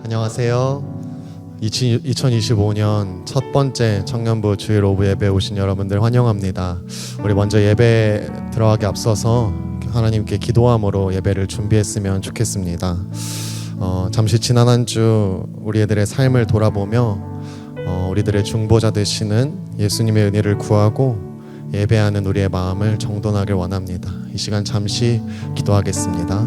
안녕하세요. 2025년 첫 번째 청년부 주일 오브 예배 오신 여러분들 환영합니다. 우리 먼저 예배 들어가기 앞서서 하나님께 기도함으로 예배를 준비했으면 좋겠습니다. 잠시 지난 한 주 우리들의 삶을 돌아보며 우리들의 중보자 되시는 예수님의 은혜를 구하고 예배하는 우리의 마음을 정돈하길 원합니다. 이 시간 잠시 기도하겠습니다.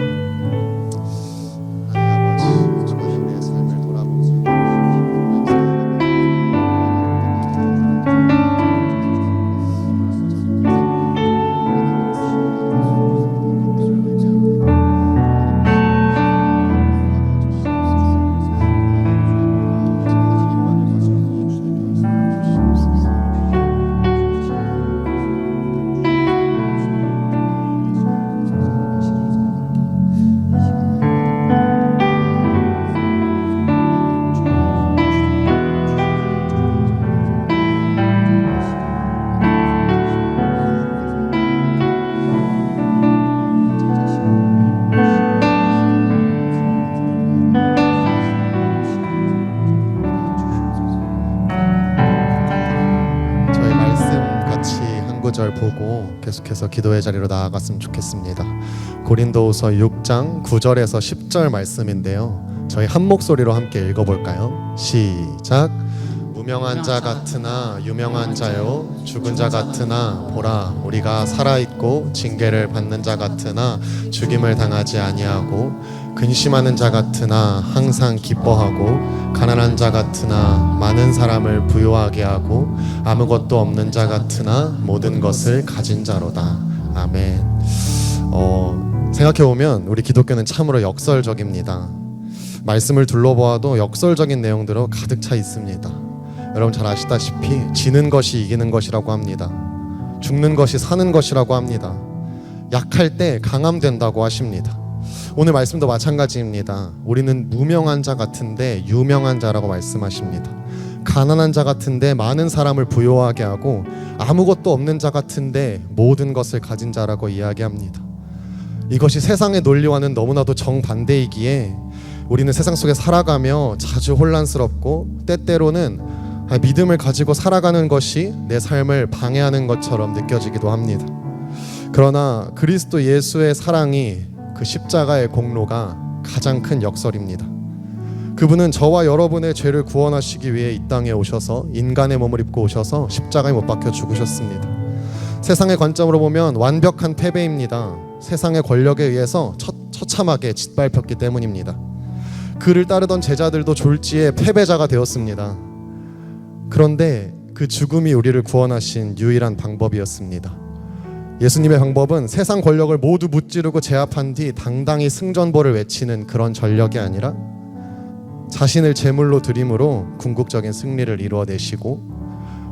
절 보고 계속해서 기도의 자리로 나아갔으면 좋겠습니다. 고린도후서 6장 9절에서 10절 말씀인데요. 저희 한 목소리로 함께 읽어볼까요? 시작. 무명한 자 같으나 유명한 자요, 죽은 자 같으나 보라, 우리가 살아있고 징계를 받는 자 같으나 죽임을 당하지 아니하고, 근심하는 자 같으나 항상 기뻐하고, 가난한 자 같으나 많은 사람을 부유하게 하고, 아무것도 없는 자 같으나 모든 것을 가진 자로다. 아멘. 생각해보면 우리 기독교는 참으로 역설적입니다. 말씀을 둘러보아도 역설적인 내용들로 가득 차 있습니다. 여러분 잘 아시다시피 지는 것이 이기는 것이라고 합니다. 죽는 것이 사는 것이라고 합니다. 약할 때 강함 된다고 하십니다. 오늘 말씀도 마찬가지입니다. 우리는 무명한 자 같은데 유명한 자라고 말씀하십니다. 가난한 자 같은데 많은 사람을 부유하게 하고, 아무것도 없는 자 같은데 모든 것을 가진 자라고 이야기합니다. 이것이 세상의 논리와는 너무나도 정반대이기에 우리는 세상 속에 살아가며 자주 혼란스럽고, 때때로는 믿음을 가지고 살아가는 것이 내 삶을 방해하는 것처럼 느껴지기도 합니다. 그러나 그리스도 예수의 사랑이, 그 십자가의 공로가 가장 큰 역설입니다. 그분은 저와 여러분의 죄를 구원하시기 위해 이 땅에 오셔서 인간의 몸을 입고 오셔서 십자가에 못 박혀 죽으셨습니다. 세상의 관점으로 보면 완벽한 패배입니다. 세상의 권력에 의해서 처참하게 짓밟혔기 때문입니다. 그를 따르던 제자들도 졸지에 패배자가 되었습니다. 그런데 그 죽음이 우리를 구원하신 유일한 방법이었습니다. 예수님의 방법은 세상 권력을 모두 무찌르고 제압한 뒤 당당히 승전보를 외치는 그런 전력이 아니라 자신을 제물로 드림으로 궁극적인 승리를 이루어내시고,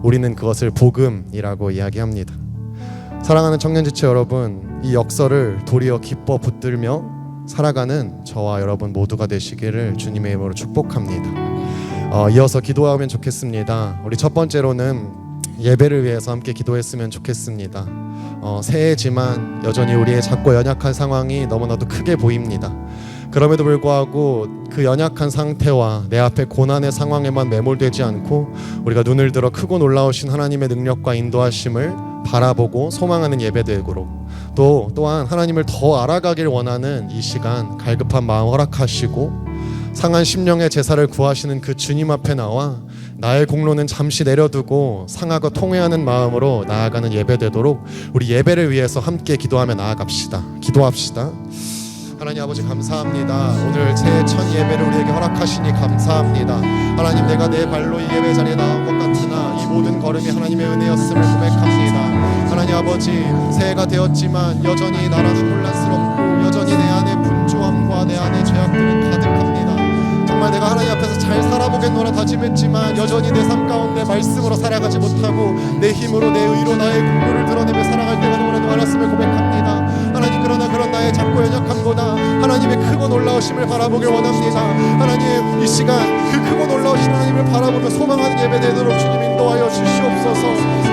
우리는 그것을 복음이라고 이야기합니다. 사랑하는 청년지체 여러분, 이 역설을 도리어 기뻐 붙들며 살아가는 저와 여러분 모두가 되시기를 주님의 이름으로 축복합니다. 이어서 기도하면 좋겠습니다. 우리 첫 번째로는 예배를 위해서 함께 기도했으면 좋겠습니다. 새해지만 여전히 우리의 작고 연약한 상황이 너무나도 크게 보입니다. 그럼에도 불구하고 그 연약한 상태와 내 앞에 고난의 상황에만 매몰되지 않고, 우리가 눈을 들어 크고 놀라우신 하나님의 능력과 인도하심을 바라보고 소망하는 예배되도록, 또한 하나님을 더 알아가길 원하는 이 시간 갈급한 마음 허락하시고, 상한 심령의 제사를 구하시는 그 주님 앞에 나와 나의 공로는 잠시 내려두고 상하고 통회하는 마음으로 나아가는 예배되도록 우리 예배를 위해서 함께 기도하며 나아갑시다. 기도합시다. 하나님 아버지 감사합니다. 오늘 새 첫 예배를 우리에게 허락하시니 감사합니다. 하나님, 내가 내 발로 이 예배 자리에 나온 것 같으나 이 모든 걸음이 하나님의 은혜였음을 고백합니다. 하나님 아버지, 새해가 되었지만 여전히 나라는 혼란스럽고 여전히 내 안에 분주함과 내 안에 죄악들은 가득합니다. 정말 내가 하나님 앞에서 잘 살아보겠노라 다짐했지만 여전히 내 삶 가운데 말씀으로 살아가지 못하고 내 힘으로 내 의로 나의 공로를 드러내며 살아갈 때가 너무나도 많았음을 고백합니다. 하나님, 그러나 그런 나의 작고 연약함보다 하나님의 크고 놀라우심을 바라보길 원합니다. 하나님, 이 시간 그 크고 놀라우신 하나님을 바라보며 소망하는 예배 되도록 주님 인도하여 주시옵소서.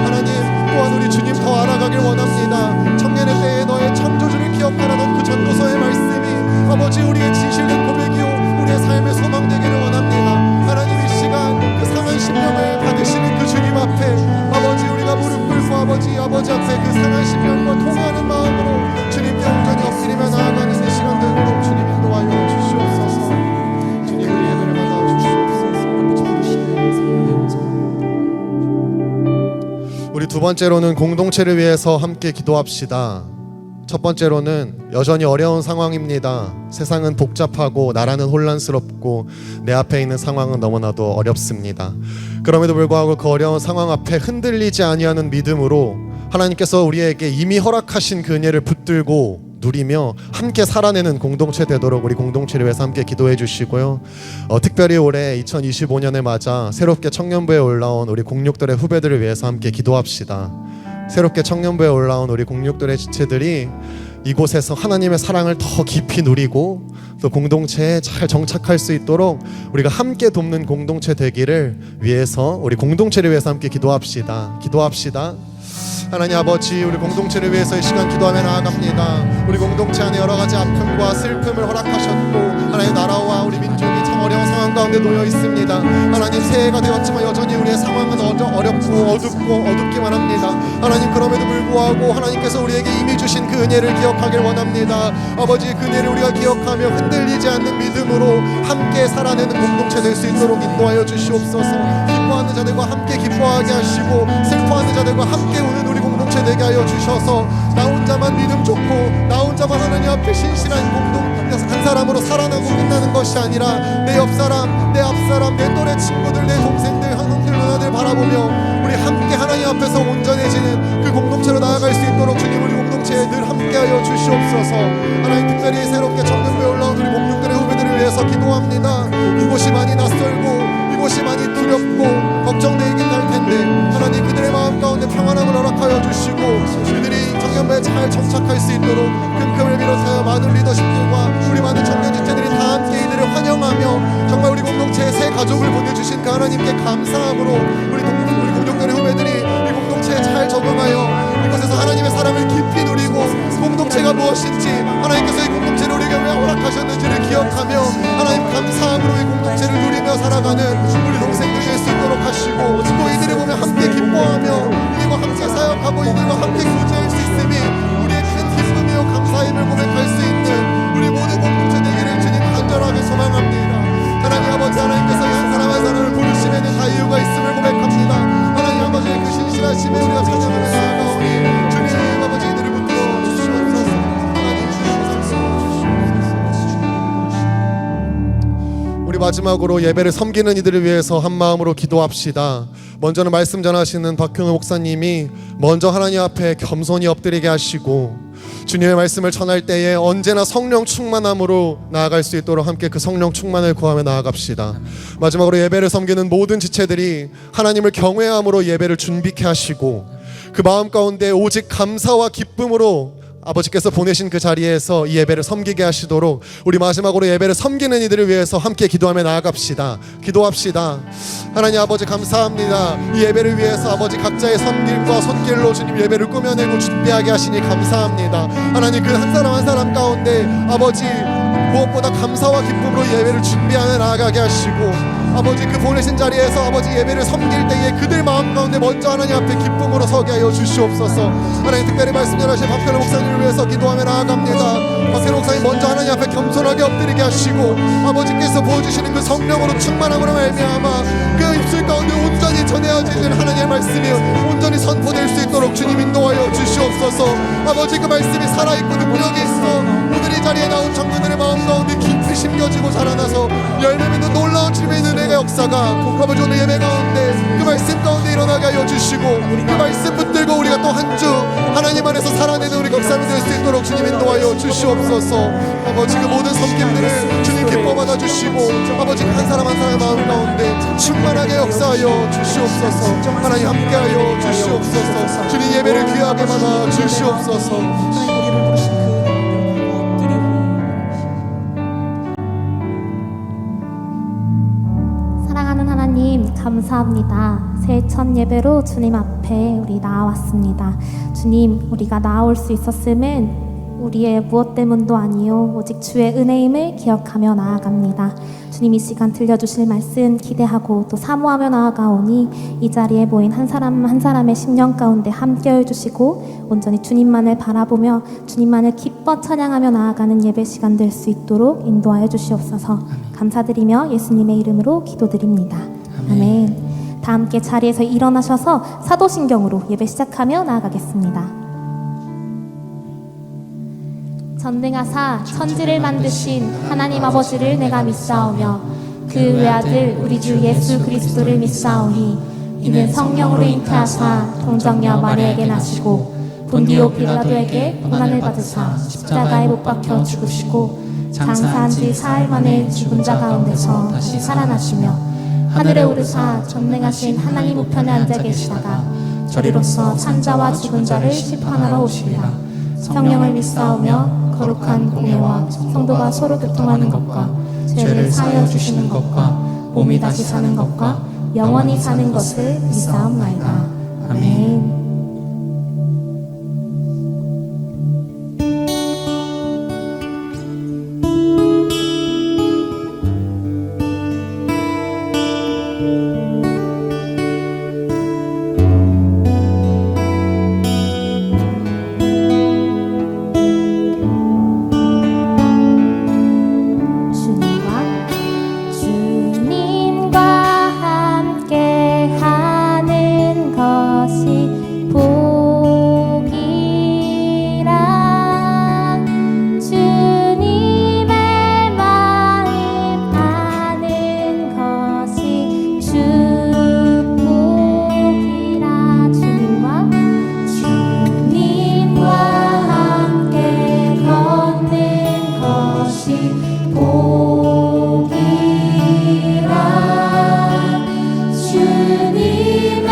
하나님, 또한 우리 주님 더 알아가길 원합니다. 청년의 때에 너의 창조주를 기억하라던 그 전도서의 말씀이 아버지 우리의 진실된 고백이요 우리의 삶의 소망 되기를 원합니다. 아버지 앞에 그 상한 심령과 통하는 마음으로 주님께 온전히 엎드리며 나아가는 이 시간 되도록 주님 인도하여 주시옵소서. 주님 우리 예배를 받아 주시옵소서. 우리 두 번째로는 공동체를 위해서 함께 기도합시다. 첫 번째로는 여전히 어려운 상황입니다. 세상은 복잡하고 나라는 혼란스럽고 내 앞에 있는 상황은 너무나도 어렵습니다. 그럼에도 불구하고 그 어려운 상황 앞에 흔들리지 아니하는 믿음으로 하나님께서 우리에게 이미 허락하신 그 은혜를 붙들고 누리며 함께 살아내는 공동체 되도록 우리 공동체를 위해서 함께 기도해 주시고요. 특별히 올해 2025년을 맞아 새롭게 청년부에 올라온 우리 공육들의 후배들을 위해서 함께 기도합시다. 새롭게 청년부에 올라온 우리 공육들의 지체들이 이곳에서 하나님의 사랑을 더 깊이 누리고 또 공동체에 잘 정착할 수 있도록 우리가 함께 돕는 공동체 되기를 위해서 우리 공동체를 위해서 함께 기도합시다. 하나님 아버지, 우리 공동체를 위해서 이 시간 기도하며 나아갑니다. 우리 공동체 안에 여러 가지 아픔과 슬픔을 허락하셨고 하나님 나라와 우리 민족이 참 어려운 상황 가운데 놓여 있습니다. 하나님 새해가 되었지만 여전히 우리의 상황은 어렵고 어둡기만 합니다. 하나님 그럼에도 불구하고 하나님께서 우리에게 이미 주신 그 은혜를 기억하길 원합니다. 아버지 그 은혜를 우리가 기억하며 흔들리지 않는 믿음으로 함께 살아내는 공동체 될 수 있도록 인도하여 주시옵소서. 기뻐하는 자들과 함께 기뻐하게 하시고 슬퍼하는 자들과 함께 우는 우리 공동체 되게 하여 주셔서 나 혼자만 믿음 좋고 나 혼자만 하나님 앞에 신실한 공동 한 사람으로 살아나고 끝나는 것이 아니라 내 옆사람, 내 앞사람, 내 또래 친구들, 내 동생들, 형들, 누나들 바라보며 우리 함께 하나님 앞에서 온전해지는 그 공동체로 나아갈 수 있도록 주님 우리 공동체에 늘 함께하여 주시옵소서. 하나님 특별히 새롭게 청년부에 올라온 우리 공동들의 후배들을 위해서 기도합니다. 이곳이 많이 낯설고 이곳이 많이 두렵고 걱정되긴 할 텐데 하나님 그들의 마음 가운데 평안함을 허락하여 주시고 그들이 청년부에 잘 정착할 수 있도록 금금을 비롯하여 많은 리더십들과 우리 많은 청년 지체들이 다 함께 이들을 환영하며 정말 우리 공동체에 새 가족을 보내주신 그 하나님께 감사함으로 우리 공동들의 후배들이 이 공동체에 잘 적응하여 이곳에서 하나님의 사랑을 깊이 누리고 공동체가 무엇인지 하나님께서 이 공동체를 우리에게 왜 허락하셨는지를 기억하며 하나님 감사함으로 이 공동체를 누리며 살아가는 우리 동생들이 될 수 있도록 하시고 또 이들을 보며 함께 기뻐하며 이들과 함께 사역하고 이들과 함께 교제할 수 있음이 우리의 큰 기쁨이요 감사임을 고백할 수 있는 우리 모든 공동체 되기를 주님 간절하게 소망합니다. 하나님 아버지, 하나님께서 한 사람 한 사람을 부르심에는 다 이유가 있음을 고백합니다. 하나님 아버지의 그 신실하심에 우리가 찬양을 나아가오니 주님 아버지 이들을 붙들어 주시옵소서. 하나님 주시옵소서. 우리 마지막으로 예배를 섬기는 이들을 위해서 한 마음으로 기도합시다. 먼저는 말씀 전하시는 박형우 목사님이 먼저 하나님 앞에 겸손히 엎드리게 하시고 주님의 말씀을 전할 때에 언제나 성령 충만함으로 나아갈 수 있도록 함께 그 성령 충만을 구하며 나아갑시다. 마지막으로 예배를 섬기는 모든 지체들이 하나님을 경외함으로 예배를 준비케 하시고 그 마음 가운데 오직 감사와 기쁨으로 아버지께서 보내신 그 자리에서 이 예배를 섬기게 하시도록 우리 마지막으로 예배를 섬기는 이들을 위해서 함께 기도하며 나아갑시다. 기도합시다. 하나님 아버지 감사합니다. 이 예배를 위해서 아버지 각자의 손길과 손길로 주님 예배를 꾸며내고 준비하게 하시니 감사합니다. 하나님 그 한 사람 한 사람 가운데 아버지 무엇보다 감사와 기쁨으로 예배를 준비하며 나아가게 하시고 아버지 그 보내신 자리에서 아버지 예배를 섬길 때에 그들 마음 가운데 먼저 하나님 앞에 기쁨으로 서게 하여 주시옵소서. 하나님 특별히 말씀 전하신 박현우 목사님을 위해서 기도하며 나아갑니다. 박현우 목사님 먼저 하나님 앞에 겸손하게 엎드리게 하시고 아버지께서 보여주시는 그 성령으로 충만함으로 말미암아 그 입술 가운데 온전히 전해지는 하나님의 말씀이 온전히 선포될 수 있도록 주님 인도하여 주시옵소서. 아버지 그 말씀이 살아있고 능력이 있어 오늘 이 자리에 나온 청년들의 마음 가운데 깊이 심겨지고 자라나서 열매 맺는 놀라운 주님의 은혜가 역사가 아버지 오늘 예배 가운데 그 말씀 가운데 일어나게 하여 주시고 그 말씀 붙들고 우리가 또 한 주 하나님 안에서 살아내는 우리 역사를 될 수 있도록 주님 인도하여 주시옵소서. 아버지 그 모든 섬김들을 주님 기뻐 받아 주시고 아버지 한 사람 한 사람의 마음 가운데 충만하게 역사하여 주시옵소서. 하나님 함께하여 주시옵소서. 주님 예배를 귀하게 받아 주시옵소서. 사랑하는 하나님 감사합니다. 새해 첫 예배로 주님 앞에 우리 나와왔습니다. 주님 우리가 나올 수 있었음은 우리의 무엇 때문도 아니요 오직 주의 은혜임을 기억하며 나아갑니다. 주님 이 시간 들려주실 말씀 기대하고 또 사모하며 나아가오니 이 자리에 모인 한 사람 한 사람의 심령 가운데 함께해 주시고 온전히 주님만을 바라보며 주님만을 기뻐 찬양하며 나아가는 예배 시간 될 수 있도록 인도하여 주시옵소서. 감사드리며 예수님의 이름으로 기도드립니다. 아멘. 다 함께 자리에서 일어나셔서 사도신경으로 예배 시작하며 나아가겠습니다. 전능하사 천지를 만드신 하나님 아버지를 내가 믿사오며 그 외아들 우리 주 예수 그리스도를 믿사오니 이는 성령으로 잉태하사 동정녀 마리아에게 나시고 본디오 빌라도에게 고난을 받으사 십자가에 못 박혀 죽으시고 장사한 지 사흘 만에 죽은 자 가운데서 다시 살아나시며 하늘에 오르사 전능하신 하나님 우편에 앉아 계시다가 저리로서 산자와 죽은 자를 심판하러 오시리라. 성령을 믿사오며 거룩한 공예와 성도가 서로 교통하는 것과 죄를 사하여 주시는 것과 몸이 다시 사는 것과 영원히 사는 것을 믿사옵나이다. 아멘. 주님과 함께 하는 것이 복이라. 주님의 마음 아는 것이 축복이라. 주님과 함께 걷는 것이 복이라. 주님의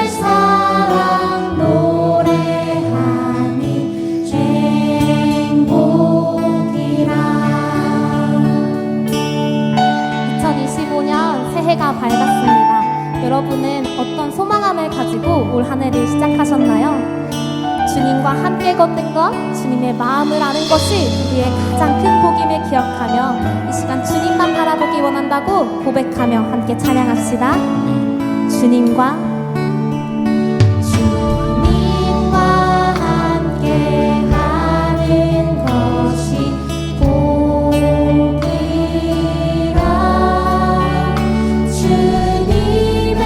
사랑 노래하니 행복이라. 2025년 새해가 밝았습니다. 여러분은 어떤 소망함을 가지고 올 한 해를 시작하셨나요? 주님과 함께 걷는 것, 주님의 마음을 아는 것이 우리의 가장 큰 복임을 기억하며 이 시간 주님만 바라보기 원한다고 고백하며 함께 찬양합시다. 주님과 함께 하는 것이 복이라. 주님의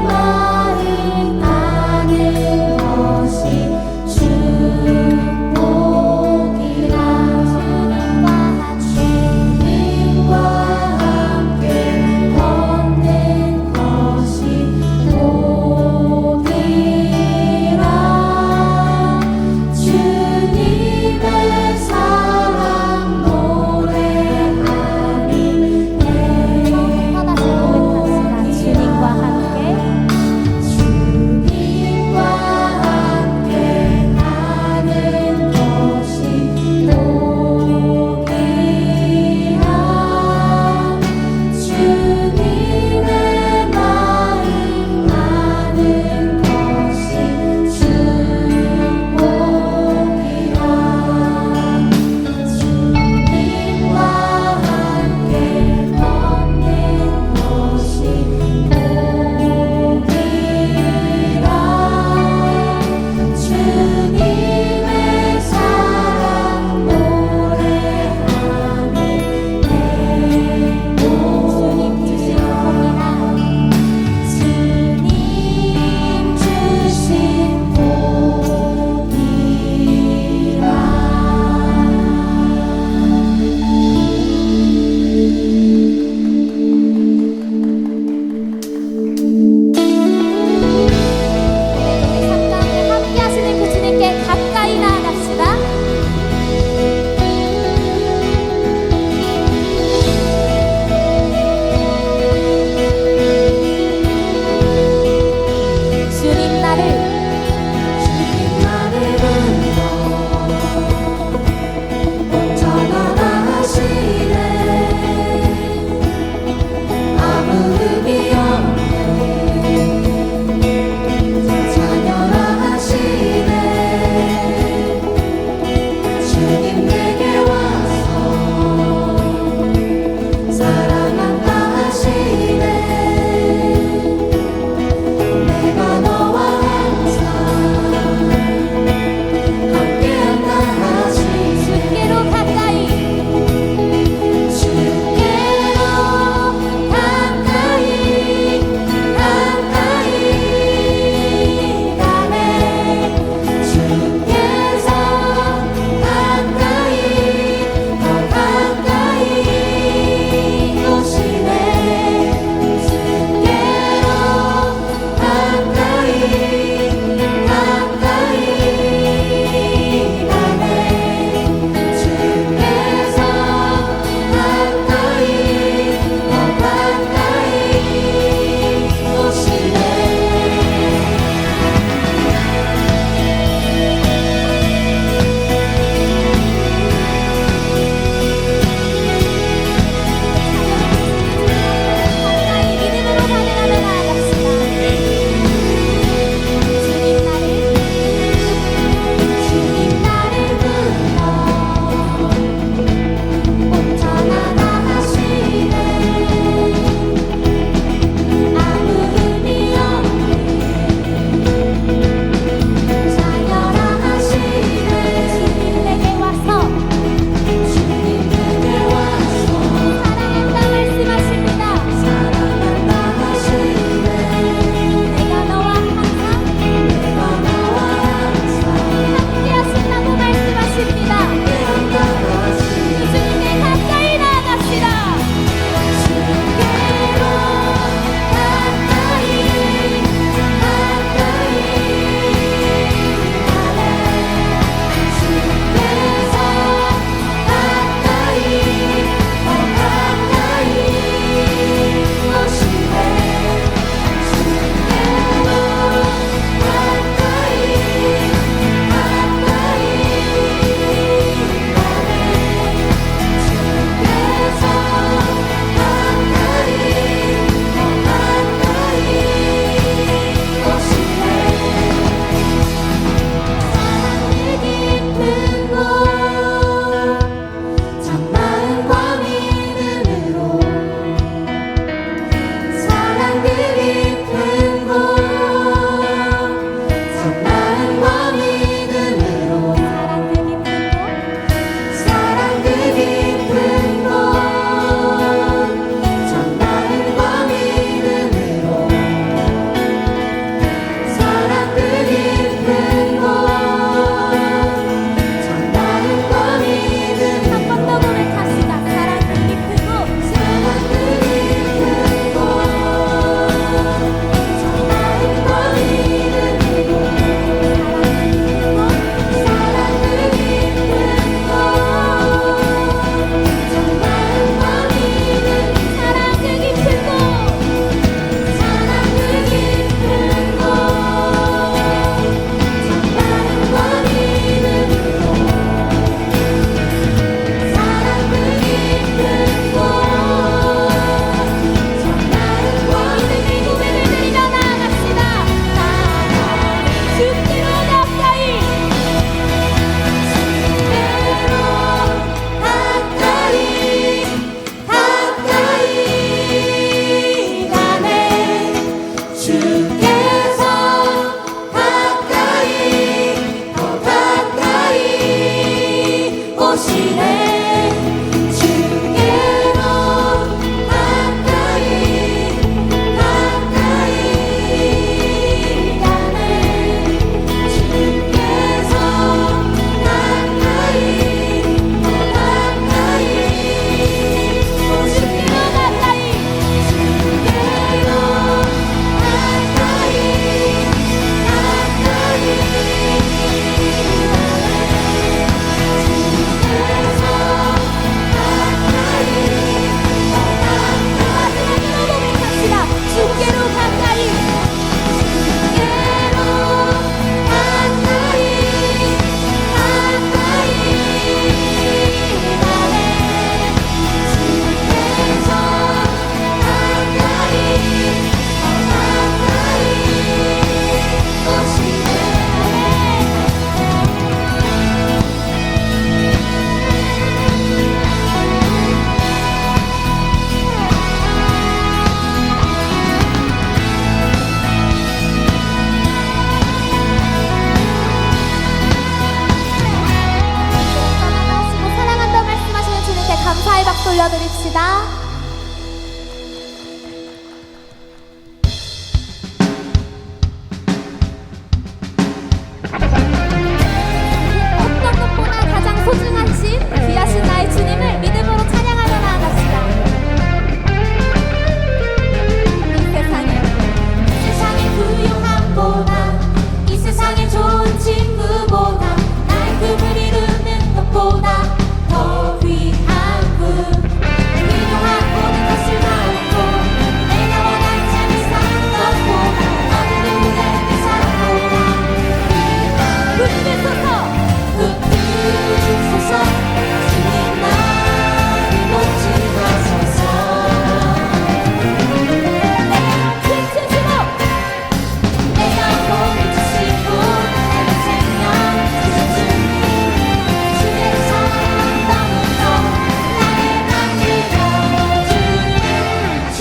마음 아는 것이 축복이라. 주님과 함께 걷는 것이 복이라.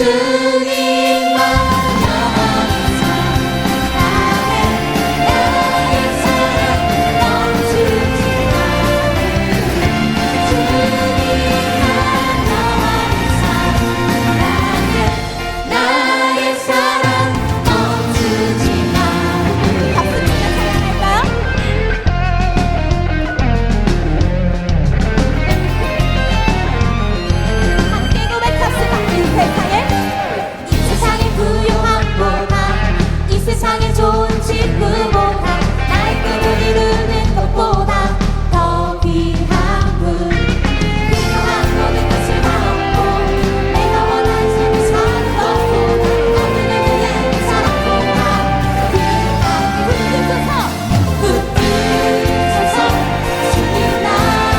주님만 영원히 사랑해 나의 사랑 멈추지 않으리 주님만 영원히 사랑해 나의 사랑 멈추지 않으리 박수 치며 찬양할까요? 함께 고백합시다. 이 세상의 부유함보다 이 세상의 좋은 친구보다 나의 꿈을 이루는 것보다 더 귀한 분 필요한 모든 것을 다 얻고 내가 원하는 삶을 사는 것보다 너를 위해 사랑보다 귀한 붙들소서 주님 나를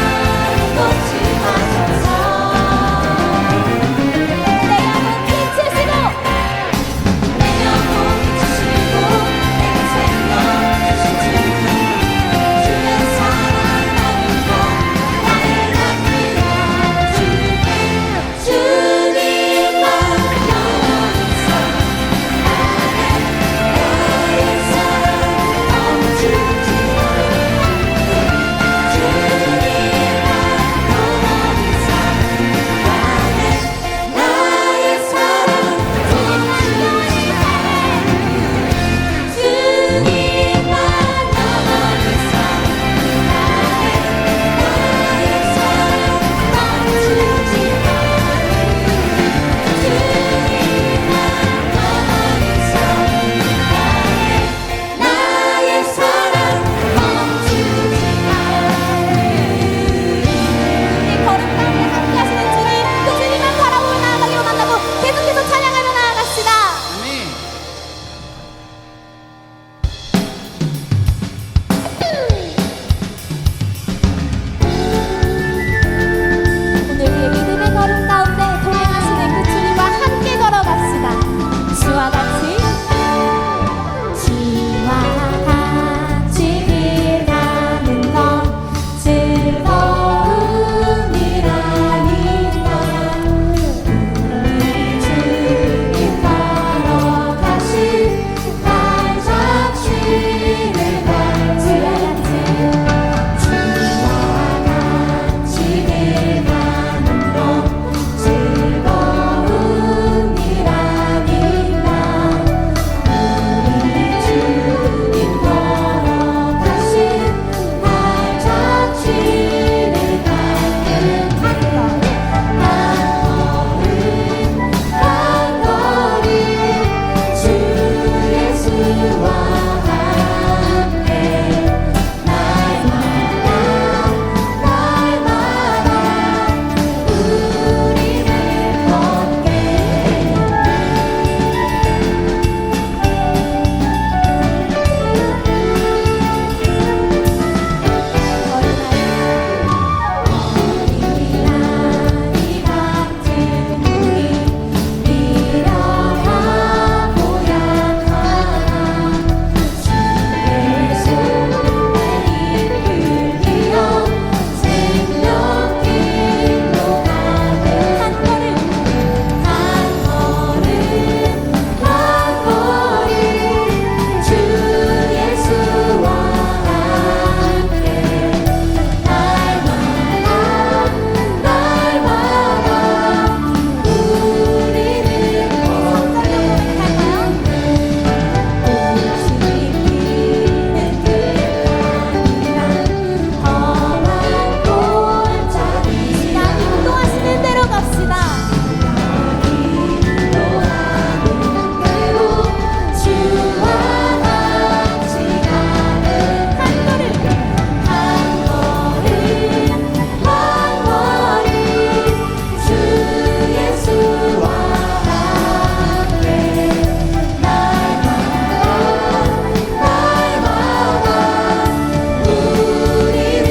놓지 마소서 내 영혼 비추시고 내 영혼 비추시고 내게 생명 주신 주의 사랑 나누고 나의 남기라 주님만 영원히 사랑해 나의 사랑 멈추지 않으리 주님만 영원히 사랑해 나의 사랑 멈추지 않으리 주님만 영원히 사랑해 나의 사랑 멈추지 않으리 주님만 영원히 사랑해 나의 사랑 멈추지 않으리 이 걸음 가운데 함께 하시는 주님 그 주님만 바라보고 나아가기로 만나고 계속해서 찬양하며 나아갑시다. 오늘 우리의 믿음의 걸음 가운데 동행하시는 그 주님과 함께 걸어갑시다. 주와 같이 길 가는 건 즐거움이라니까 우리 주님 걸어가신 발자취를 주와 같이 길 가는 건 즐거움이라니까 우리 주님 걸어가신 발자취를 밟는 한 걸음 주 예수와 함께 날마다 우리를 어린아이 같은 우리 미련하고 약하나 주의 손에 이끌리어 생명길로 가는 한 걸음 주 예수와 함께 날마다 우리를 옷이 피는 길가니라 험한 골짜기 시간 인도하시는 대로 갑시다. 인도하는 대로 주와 같이 가는 한 걸음 주 예수와 함께 날마다 우리를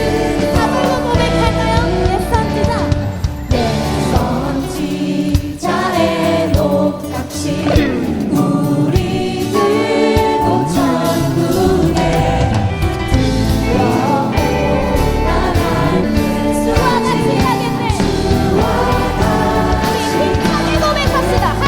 가불고 고백할까요? 내 선지자의 녹같이 우리들도 천국에 주와 같이 하겠네. 주와 같이 힘차게 고백합시다. 한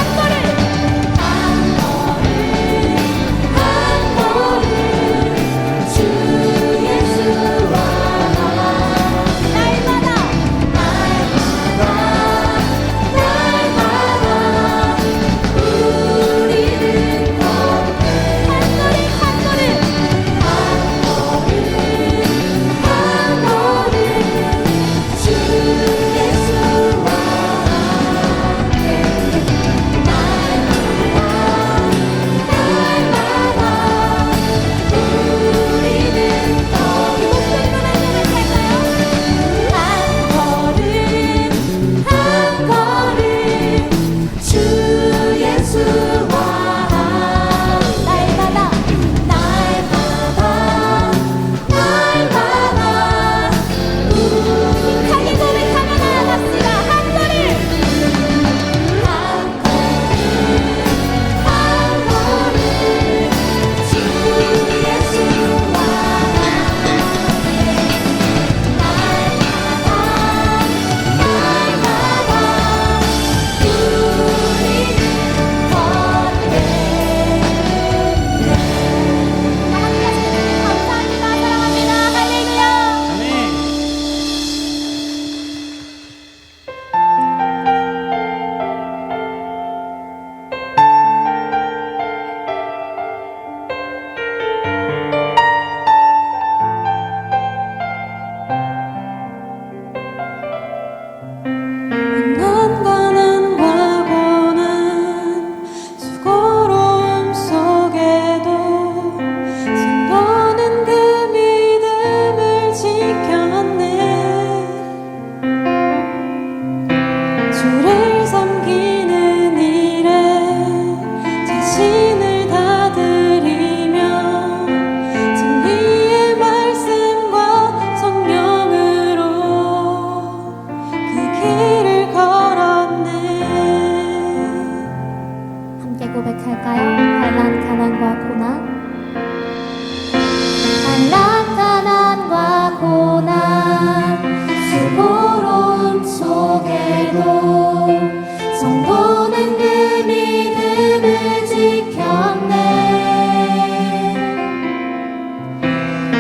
고백할까요? 환난, 가난과 고난. 환난, 가난과 고난, 수고로움 속에도 성도는 그 믿음을 지켰네.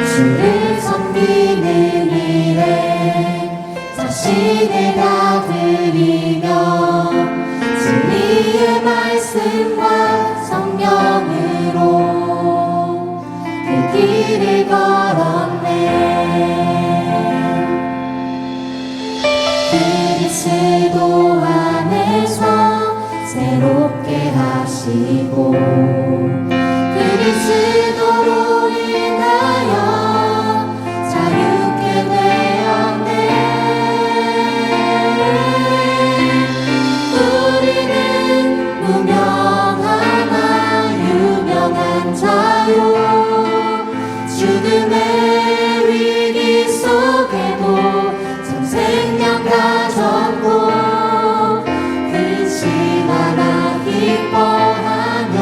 주를 섬기는 일에 자신을 다 드리며 진리의 말씀과 성령으로 그 길을 걸었네. 그리스도 안에서 새롭게 하시고 그리스도로 인하여 자유케 되었네. 우리는 무명하나 유명한 자유, 죽음의 위기 속에도 참 생명 가졌고 근심하나 기뻐하며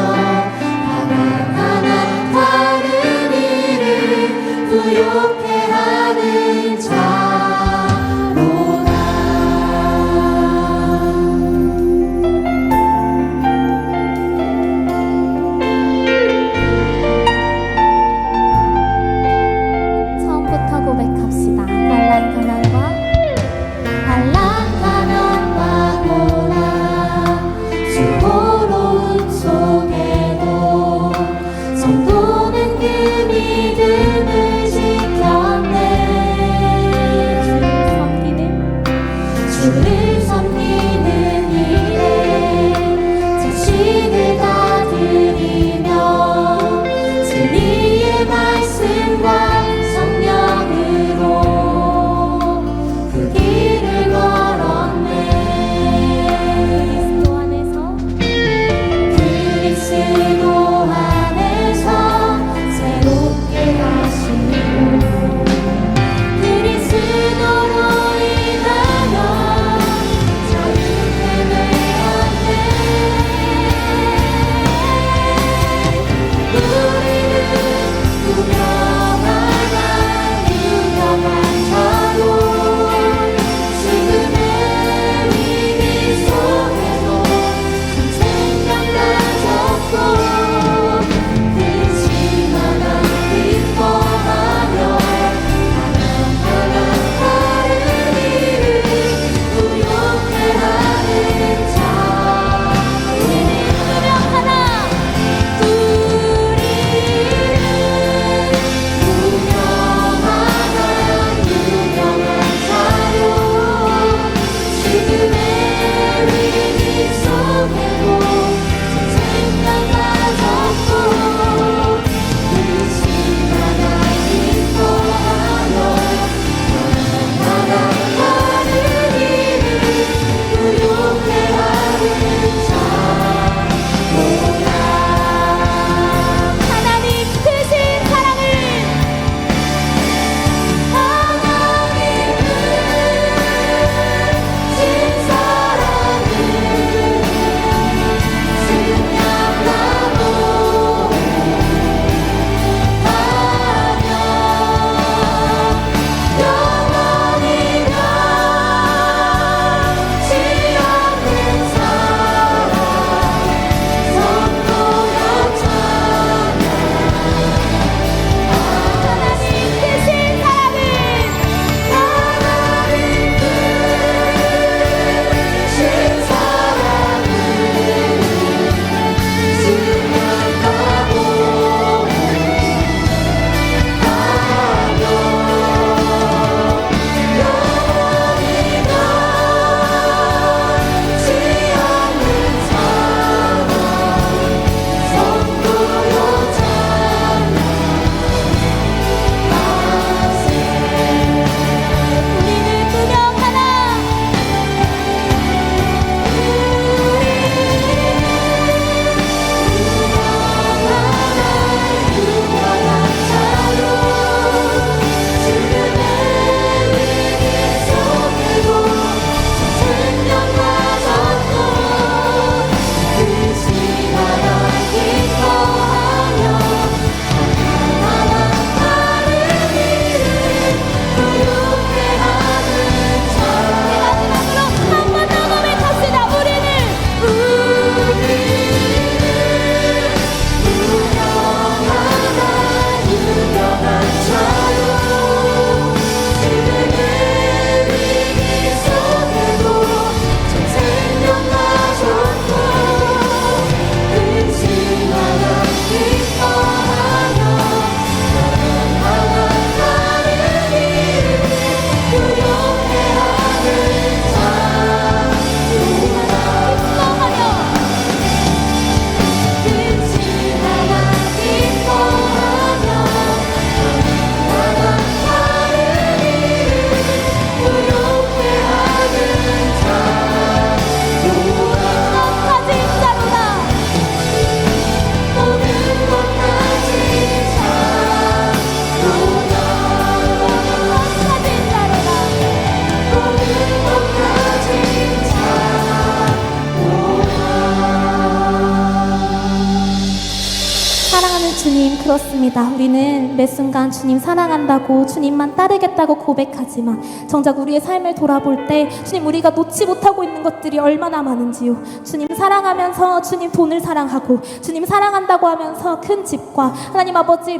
주님, 그렇습니다. 우리는 매 순간 주님 사랑한다고, 주님만 따르겠다고 고백하지만 정작 우리의 삶을 돌아볼 때 주님, 우리가 놓지 못하고 있는 것들이 얼마나 많은지요. 주님 사랑하면서 주님 돈을 사랑하고, 주님 사랑한다고 하면서 큰 집과 하나님 아버지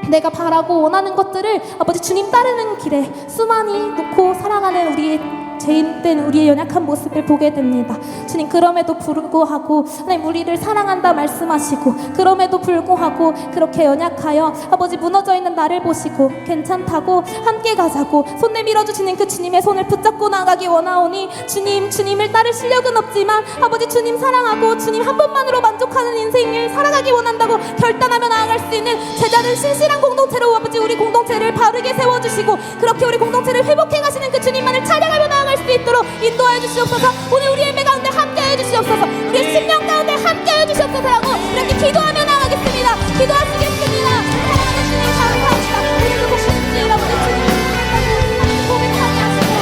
내가 바라고 원하는 것들을 아버지 주님 따르는 길에 수많이 놓고 살아가는 우리의 죄인된 우리의 연약한 모습을 보게 됩니다. 주님, 그럼에도 불구하고 하나님 우리를 사랑한다 말씀하시고, 그럼에도 불구하고 그렇게 연약하여 아버지 무너져 있는 나를 보시고 괜찮다고 함께 가자고 손 내밀어 주시는 그 주님의 손을 붙잡고 나가기 원하오니, 주님을 따를 실력은 없지만 아버지 주님 사랑하고 주님 한 번만으로 만족하는 인생을 살아가기 원한다고 결단하며 나아갈 수 있는 제자는 신실한 공동체로 아버지 우리 공동체를 바르게 세워주시고, 그렇게 우리 공동체를 회복해 가시는 그 주님만을 찬양하며 나아갈 수 있도록 인도하여 주시옵소서. 오늘 우리의 예배 가운데 함께해 주시옵소서. 우리의 심령 가운데 함께해 주시옵소서라고 이렇게 기도하며 나가겠습니다. 기도하시겠습니다. 사랑하는 주님, 감사합니다. 오늘도 복수지 여러분의 주님 사랑한다고 고백하게 하시고,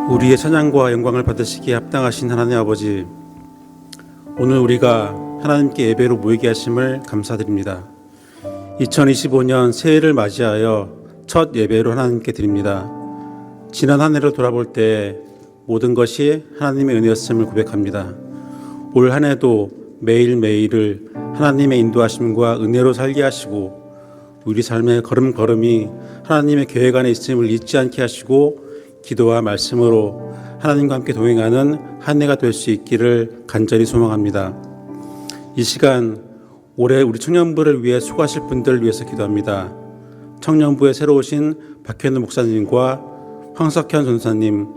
우리의 찬양과 영광을 받으시기에 합당하신 하나님 아버지, 오늘 우리가 하나님께 예배로 모이게 하심을 감사드립니다. 2025년 새해를 맞이하여 첫 예배로 하나님께 드립니다. 지난 한 해를 돌아볼 때 모든 것이 하나님의 은혜였음을 고백합니다. 올 한 해도 매일매일을 하나님의 인도하심과 은혜로 살게 하시고, 우리 삶의 걸음걸음이 하나님의 계획 안에 있음을 잊지 않게 하시고, 기도와 말씀으로 하나님과 함께 동행하는 한 해가 될 수 있기를 간절히 소망합니다. 이 시간 올해 우리 청년부를 위해 수고하실 분들을 위해서 기도합니다. 청년부에 새로 오신 박현우 목사님과 황석현 전사님,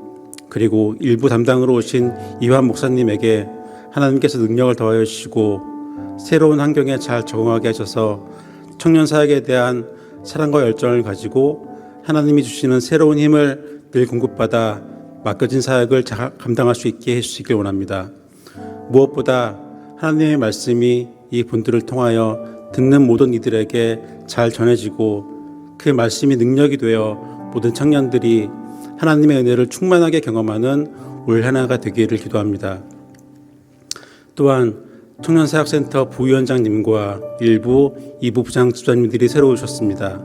그리고 일부 담당으로 오신 이환 목사님에게 하나님께서 능력을 더하여 주시고 새로운 환경에 잘 적응하게 하셔서 청년 사역에 대한 사랑과 열정을 가지고 하나님이 주시는 새로운 힘을 늘 공급받아 맡겨진 사역을 잘 감당할 수 있게 해주시길 원합니다. 무엇보다 하나님의 말씀이 이 분들을 통하여 듣는 모든 이들에게 잘 전해지고 그 말씀이 능력이 되어 모든 청년들이 하나님의 은혜를 충만하게 경험하는 올 한 해가 되기를 기도합니다. 또한 청년사역센터 부위원장님과 일부 2부 부장 집사님들이 새로 오셨습니다.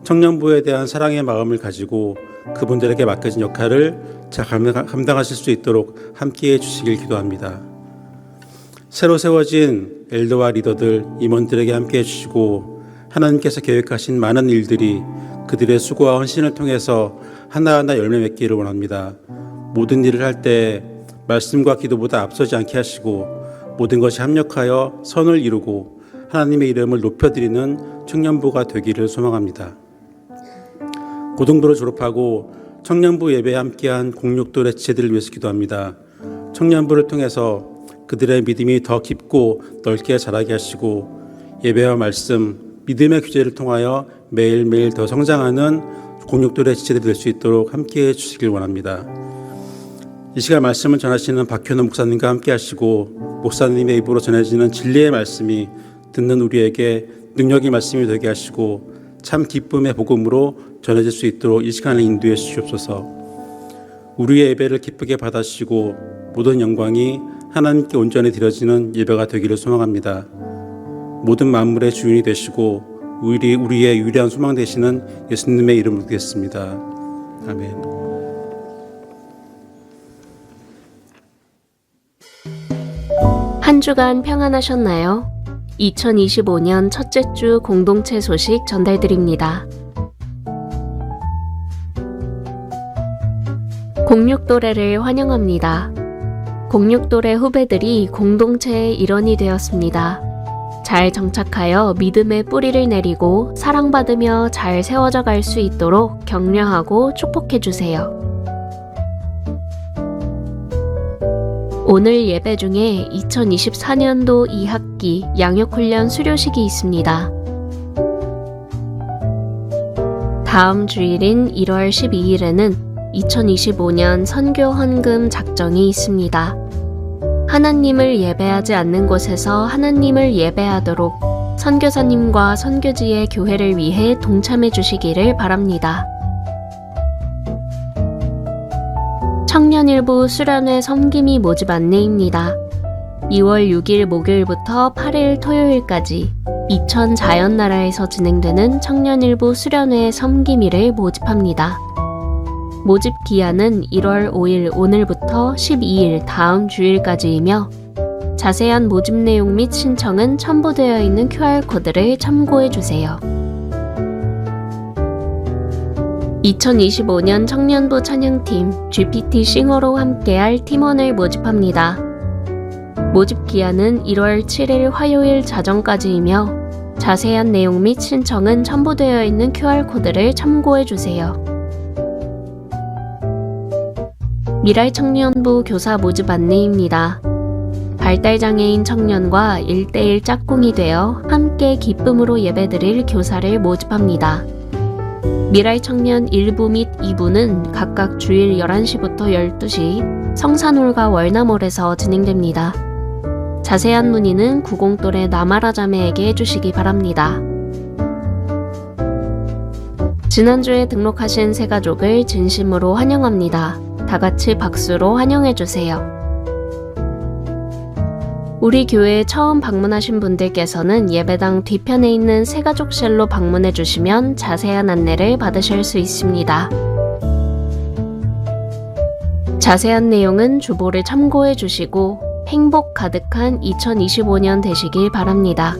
청년부에 대한 사랑의 마음을 가지고 그분들에게 맡겨진 역할을 잘 감당하실 수 있도록 함께해 주시길 기도합니다. 새로 세워진 엘더와 리더들, 임원들에게 함께해 주시고 하나님께서 계획하신 많은 일들이 그들의 수고와 헌신을 통해서 하나하나 열매 맺기를 원합니다. 모든 일을 할 때 말씀과 기도보다 앞서지 않게 하시고 모든 것이 합력하여 선을 이루고 하나님의 이름을 높여드리는 청년부가 되기를 소망합니다. 고등부를 졸업하고 청년부 예배에 함께한 공육돌의 지체들을 위해서 기도합니다. 청년부를 통해서 그들의 믿음이 더 깊고 넓게 자라게 하시고 예배와 말씀, 믿음의 규제를 통하여 매일매일 더 성장하는 공육돌의 지체들이 될 수 있도록 함께해 주시길 원합니다. 이 시간 말씀을 전하시는 박현우 목사님과 함께 하시고 목사님의 입으로 전해지는 진리의 말씀이 듣는 우리에게 능력의 말씀이 되게 하시고 참 기쁨의 복음으로 전해질 수 있도록 이 시간을 인도해 주시옵소서. 우리의 예배를 기쁘게 받아주시고 모든 영광이 하나님께 온전히 드려지는 예배가 되기를 소망합니다. 모든 만물의 주인이 되시고 우리의 유일한 소망 되시는 예수님의 이름으로 드리겠습니다. 아멘. 한 주간 평안하셨나요? 2025년 첫째 주 공동체 소식 전달드립니다. 공육도래를 환영합니다. 공육도래 후배들이 공동체의 일원이 되었습니다. 잘 정착하여 믿음의 뿌리를 내리고 사랑받으며 잘 세워져 갈 수 있도록 격려하고 축복해 주세요. 오늘 예배 중에 2024년도 2학기 양육훈련 수료식이 있습니다. 다음 주일인 1월 12일에는 2025년 선교 헌금 작정이 있습니다. 하나님을 예배하지 않는 곳에서 하나님을 예배하도록 선교사님과 선교지의 교회를 위해 동참해 주시기를 바랍니다. 청년일부 수련회 섬김이 모집 안내입니다. 2월 6일 목요일부터 8일 토요일까지 이천 자연나라에서 진행되는 청년일부 수련회 섬김이를 모집합니다. 모집 기한은 1월 5일 오늘부터 12일 다음 주일까지이며 자세한 모집 내용 및 신청은 첨부되어 있는 QR코드를 참고해 주세요. 2025년 청년부 찬양팀 GPT 싱어로 함께할 팀원을 모집합니다. 모집 기한은 1월 7일 화요일 자정까지이며 자세한 내용 및 신청은 첨부되어 있는 QR코드를 참고해 주세요. 미랄 청년부 교사 모집 안내입니다. 발달장애인 청년과 1대1 짝꿍이 되어 함께 기쁨으로 예배드릴 교사를 모집합니다. 미랄 청년 1부 및 2부는 각각 주일 11시부터 12시 성산홀과 월남홀에서 진행됩니다. 자세한 문의는 90또래 나마라 자매에게 해주시기 바랍니다. 지난주에 등록하신 새 가족을 진심으로 환영합니다. 다 같이 박수로 환영해주세요. 우리 교회에 처음 방문하신 분들께서는 예배당 뒤편에 있는 새가족실로 방문해 주시면 자세한 안내를 받으실 수 있습니다. 자세한 내용은 주보를 참고해 주시고 행복 가득한 2025년 되시길 바랍니다.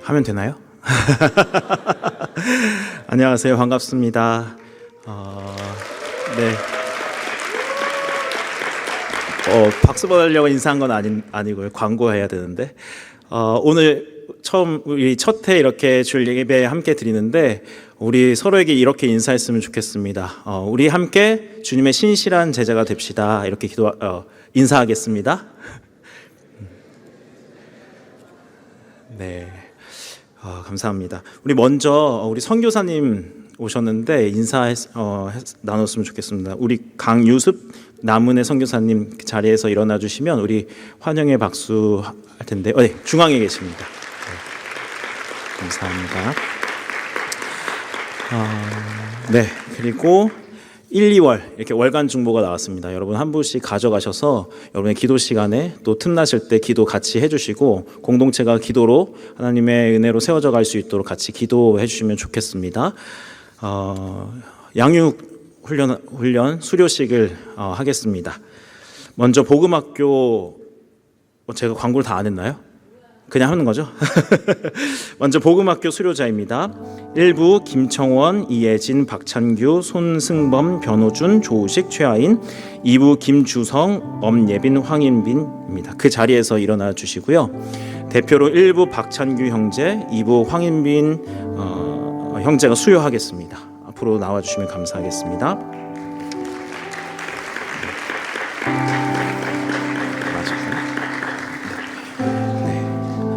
하면 되나요? 안녕하세요. 반갑습니다. 네. 박수 받으려고 인사한 건 아니고요. 광고해야 되는데. 오늘 처음 우리 첫 해 이렇게 주일 예배 함께 드리는데 우리 서로에게 이렇게 인사했으면 좋겠습니다. 우리 함께 주님의 신실한 제자가 됩시다. 이렇게 인사하겠습니다. 네. 감사합니다. 우리 먼저 우리 선교사님 오셨는데 인사 나눴으면 좋겠습니다. 우리 강유습 남은의 선교사님 자리에서 일어나 주시면 우리 환영의 박수 할 텐데 네, 중앙에 계십니다. 네, 감사합니다. 네, 그리고 1, 2월 이렇게 월간 중보가 나왔습니다. 여러분 한 분씩 가져가셔서 여러분의 기도 시간에 또 틈나실 때 기도 같이 해주시고 공동체가 기도로 하나님의 은혜로 세워져 갈 수 있도록 같이 기도해 주시면 좋겠습니다. 양육 훈련 수료식을 하겠습니다. 먼저 복음학교 제가 광고를 다 안 했나요? 그냥 하는 거죠? 먼저 복음학교 수료자입니다. 1부 김청원, 이예진, 박찬규, 손승범, 변호준, 조우식, 최하인. 2부 김주성, 엄예빈, 황인빈입니다. 그 자리에서 일어나 주시고요. 대표로 1부 박찬규 형제, 2부 황인빈 형제가 수료하겠습니다. 앞으로 나와주시면 감사하겠습니다.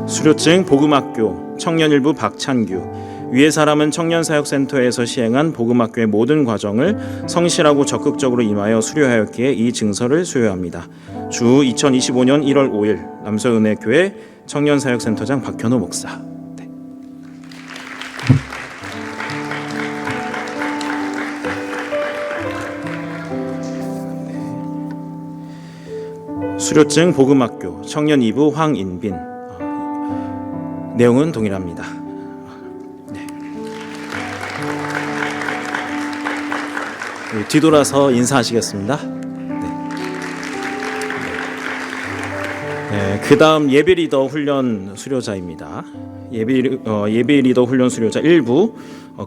수료증 복음학교 청년일부 박찬규, 위의 사람은 청년사역센터에서 시행한 복음학교의 모든 과정을 성실하고 적극적으로 임하여 수료하였기에 이 증서를 수여합니다. 주 2025년 1월 5일 남서은혜교회 청년사역센터장 박현우 목사. 네. 수료증 복음학교 청년 2부 황인빈. 내용은 동일합니다. 네. 뒤돌아서 인사하시겠습니다. 네, 그 다음 예비 리더 훈련 수료자입니다. 예비 리더 훈련 수료자 1부.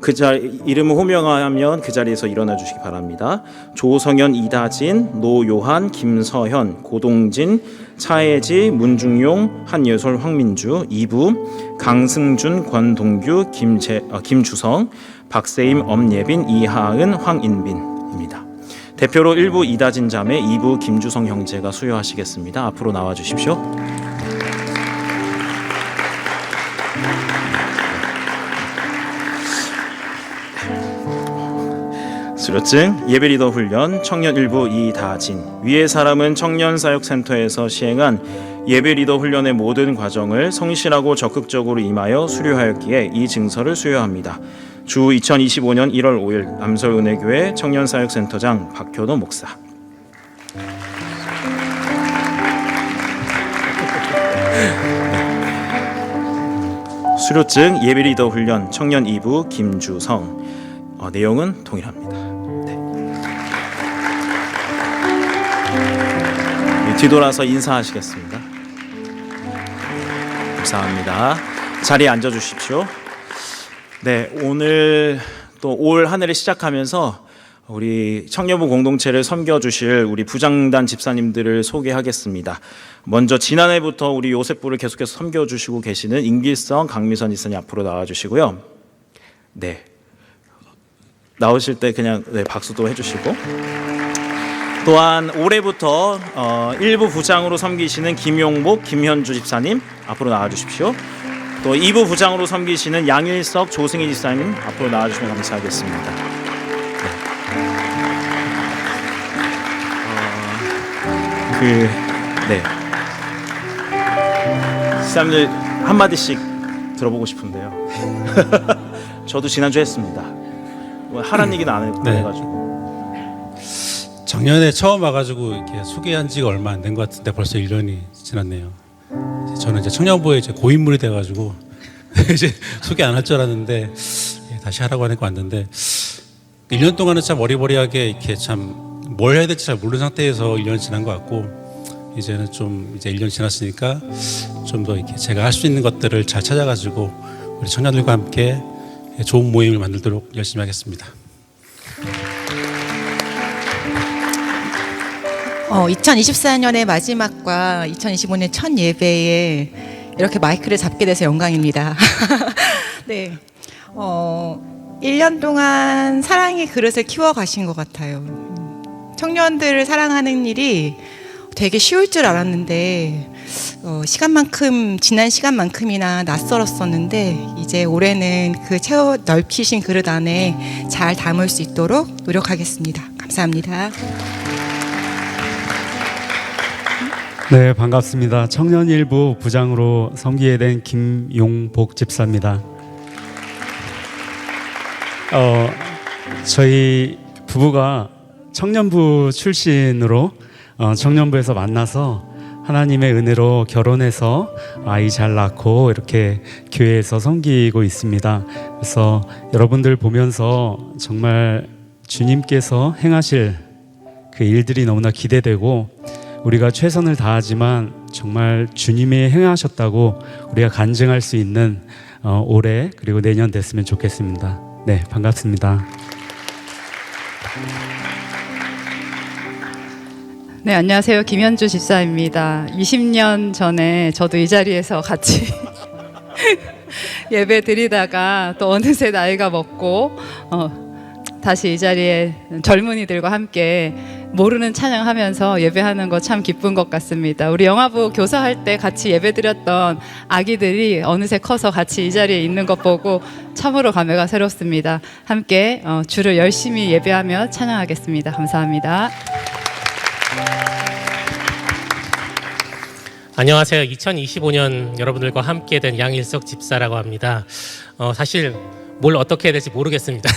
그 자리 이름을 호명하면 그 자리에서 일어나 주시기 바랍니다. 조성현, 이다진, 노요한, 김서현, 고동진, 차혜지, 문중용, 한예솔, 황민주. 2부 강승준, 권동규, 김주성, 박세임, 엄예빈, 이하은, 황인빈입니다. 대표로 1부 이다진 자매, 2부 김주성 형제가 수여하시겠습니다. 앞으로 나와 주십시오. 수료증 예배 리더 훈련 청년 1부 이다진. 위의 사람은 청년사역센터에서 시행한 예배 리더 훈련의 모든 과정을 성실하고 적극적으로 임하여 수료하였기에 이 증서를 수여합니다. 주 2025년 1월 5일 남서은혜교회 청년사역센터장 박현우 목사. 수료증 예비 리더 훈련 청년 2부 김주성. 내용은 동일합니다. 네. 뒤돌아서 인사하시겠습니다. 감사합니다. 자리에 앉아 주십시오. 네, 오늘 또 올 한 해를 시작하면서 우리 청년부 공동체를 섬겨주실 우리 부장단 집사님들을 소개하겠습니다. 먼저 지난해부터 우리 요셉부를 계속해서 섬겨주시고 계시는 임길성, 강미선 집사님 앞으로 나와주시고요. 네, 나오실 때 그냥 박수도 해주시고, 또한 올해부터 1부 부장으로 섬기시는 김용복, 김현주 집사님 앞으로 나와주십시오. 또 2부 부장으로 섬기시는 양일석, 조승희 집사님 앞으로 나와주시면 감사하겠습니다. 집사님들 한마디씩 들어보고 싶은데요. 저도 지난주 했습니다. 하란 얘기는 안 해가지고. 작년에 처음 와가지고 이렇게 소개한 지가 얼마 안 된 것 같은데 벌써 1년이 지났네요. 저는 이제 청년부에 이제 고인물이 돼가지고 이제 소개 안 할 줄 알았는데 다시 하라고 하니까 왔는데, 1년 동안은 참 어리버리하게 이렇게 참 뭘 해야 될지 잘 모르는 상태에서 1년 지난 것 같고, 이제는 좀 이제 1년 지났으니까 좀 더 이렇게 제가 할 수 있는 것들을 잘 찾아가지고 우리 청년들과 함께 좋은 모임을 만들도록 열심히 하겠습니다. 2024년의 마지막과 2025년 첫 예배에 이렇게 마이크를 잡게 돼서 영광입니다. 네, 1년 동안 사랑의 그릇을 키워가신 것 같아요. 청년들을 사랑하는 일이 되게 쉬울 줄 알았는데 지난 시간만큼이나 낯설었었는데, 이제 올해는 그 채워 넓히신 그릇 안에 잘 담을 수 있도록 노력하겠습니다. 감사합니다. 네, 반갑습니다. 청년일부 부장으로 섬기게 된 김용복 집사입니다. 저희 부부가 청년부 출신으로 청년부에서 만나서 하나님의 은혜로 결혼해서 아이 잘 낳고 이렇게 교회에서 섬기고 있습니다. 그래서 여러분들 보면서 정말 주님께서 행하실 그 일들이 너무나 기대되고, 우리가 최선을 다하지만 정말 주님이 행하셨다고 우리가 간증할 수 있는 올해 그리고 내년 됐으면 좋겠습니다. 네, 반갑습니다. 네, 안녕하세요. 김현주 집사입니다. 20년 전에 저도 이 자리에서 같이 예배 드리다가 또 어느새 나이가 먹고 다시 이 자리에 젊은이들과 함께 모르는 찬양하면서 예배하는 거 참 기쁜 것 같습니다. 우리 영화부 교사할 때 같이 예배드렸던 아기들이 어느새 커서 같이 이 자리에 있는 것 보고 참으로 감회가 새롭습니다. 함께 주를 열심히 예배하며 찬양하겠습니다. 감사합니다. 안녕하세요. 2025년 여러분들과 함께 된 양일석 집사라고 합니다. 사실 뭘 어떻게 해야 될지 모르겠습니다.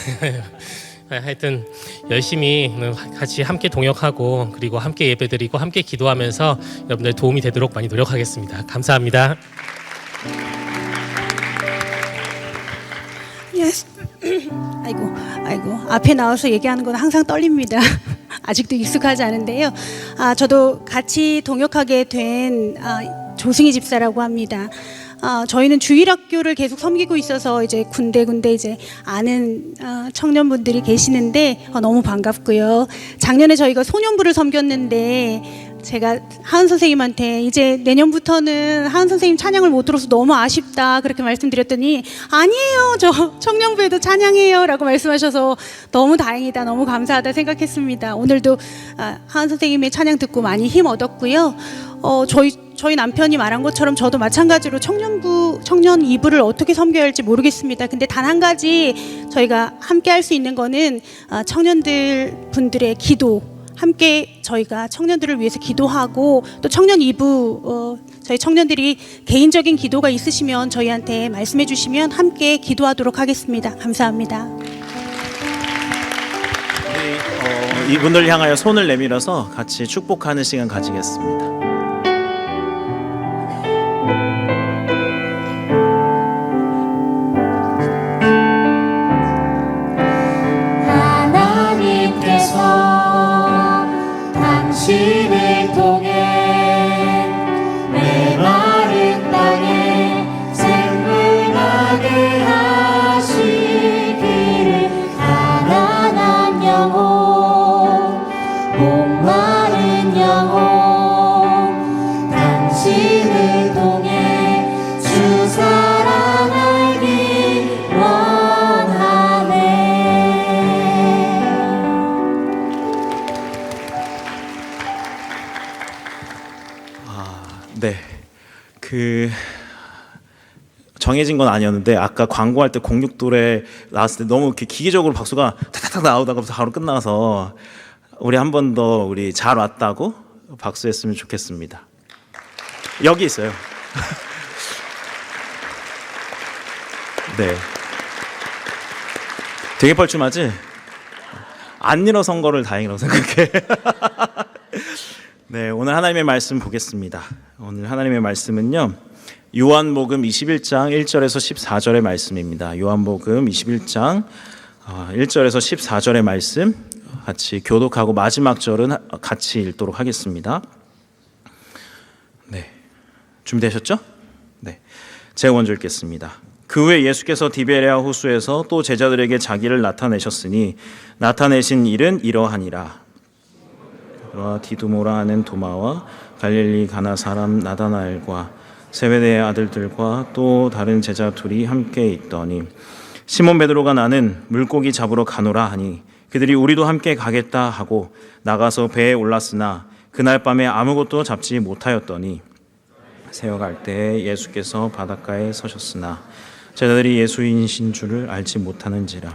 하여튼 열심히 같이 함께 동역하고 그리고 함께 예배드리고 함께 기도하면서 여러분들 도움이 되도록 많이 노력하겠습니다. 감사합니다. 아이고 앞에 나와서 얘기하는 건 항상 떨립니다. 아직도 익숙하지 않은데요. 저도 같이 동역하게 된 조승희 집사라고 합니다. 저희는 주일학교를 계속 섬기고 있어서 이제 군데군데 이제 아는 청년분들이 계시는데 너무 반갑고요. 작년에 저희가 소년부를 섬겼는데 제가 하은 선생님한테 이제 내년부터는 하은 선생님 찬양을 못 들어서 너무 아쉽다 그렇게 말씀드렸더니 아니에요, 저 청년부에도 찬양해요 라고 말씀하셔서 너무 다행이다, 너무 감사하다 생각했습니다. 오늘도 하은 선생님의 찬양 듣고 많이 힘 얻었고요. 저희 남편이 말한 것처럼 저도 마찬가지로 청년 2부를 어떻게 섬겨야 할지 모르겠습니다. 근데 단 한 가지 저희가 함께 할 수 있는 거는 청년들 분들의 기도, 함께 저희가 청년들을 위해서 기도하고 또 청년 2부 저희 청년들이 개인적인 기도가 있으시면 저희한테 말씀해 주시면 함께 기도하도록 하겠습니다. 감사합니다. 이분들 향하여 손을 내밀어서 같이 축복하는 시간 가지겠습니다. 당신을 통해 메마른 땅에 생물나게 하시기를 가난한 영혼 목마른 영혼 당신을 통해 주 사랑 알기 원하네. 네, 정해진 건 아니었는데 아까 광고할 때 06돌에 나왔을 때 너무 이렇게 기계적으로 박수가 탁탁탁 나오다가 바로 끝나서 우리 한 번 더 우리 잘 왔다고 박수했으면 좋겠습니다. 여기 있어요. 네, 되게 뻘쭘하지? 안 일어선 거를 다행이라고 생각해. 네, 오늘 하나님의 말씀 보겠습니다. 오늘 하나님의 말씀은요, 요한복음 21장 1절에서 14절의 말씀입니다. 요한복음 21장 1절에서 14절의 말씀 같이 교독하고 마지막 절은 같이 읽도록 하겠습니다. 네, 준비되셨죠? 네, 제가 먼저 읽겠습니다. 그 후에 예수께서 디베레아 호수에서 또 제자들에게 자기를 나타내셨으니 나타내신 일은 이러하니라. 디두모라 하는 도마와 갈릴리 가나 사람 나다나엘과 세베대의 아들들과 또 다른 제자 둘이 함께 있더니 시몬 베드로가 나는 물고기 잡으러 가노라 하니 그들이 우리도 함께 가겠다 하고 나가서 배에 올랐으나 그날 밤에 아무것도 잡지 못하였더니 새어갈 때에 예수께서 바닷가에 서셨으나 제자들이 예수인이신 줄을 알지 못하는지라.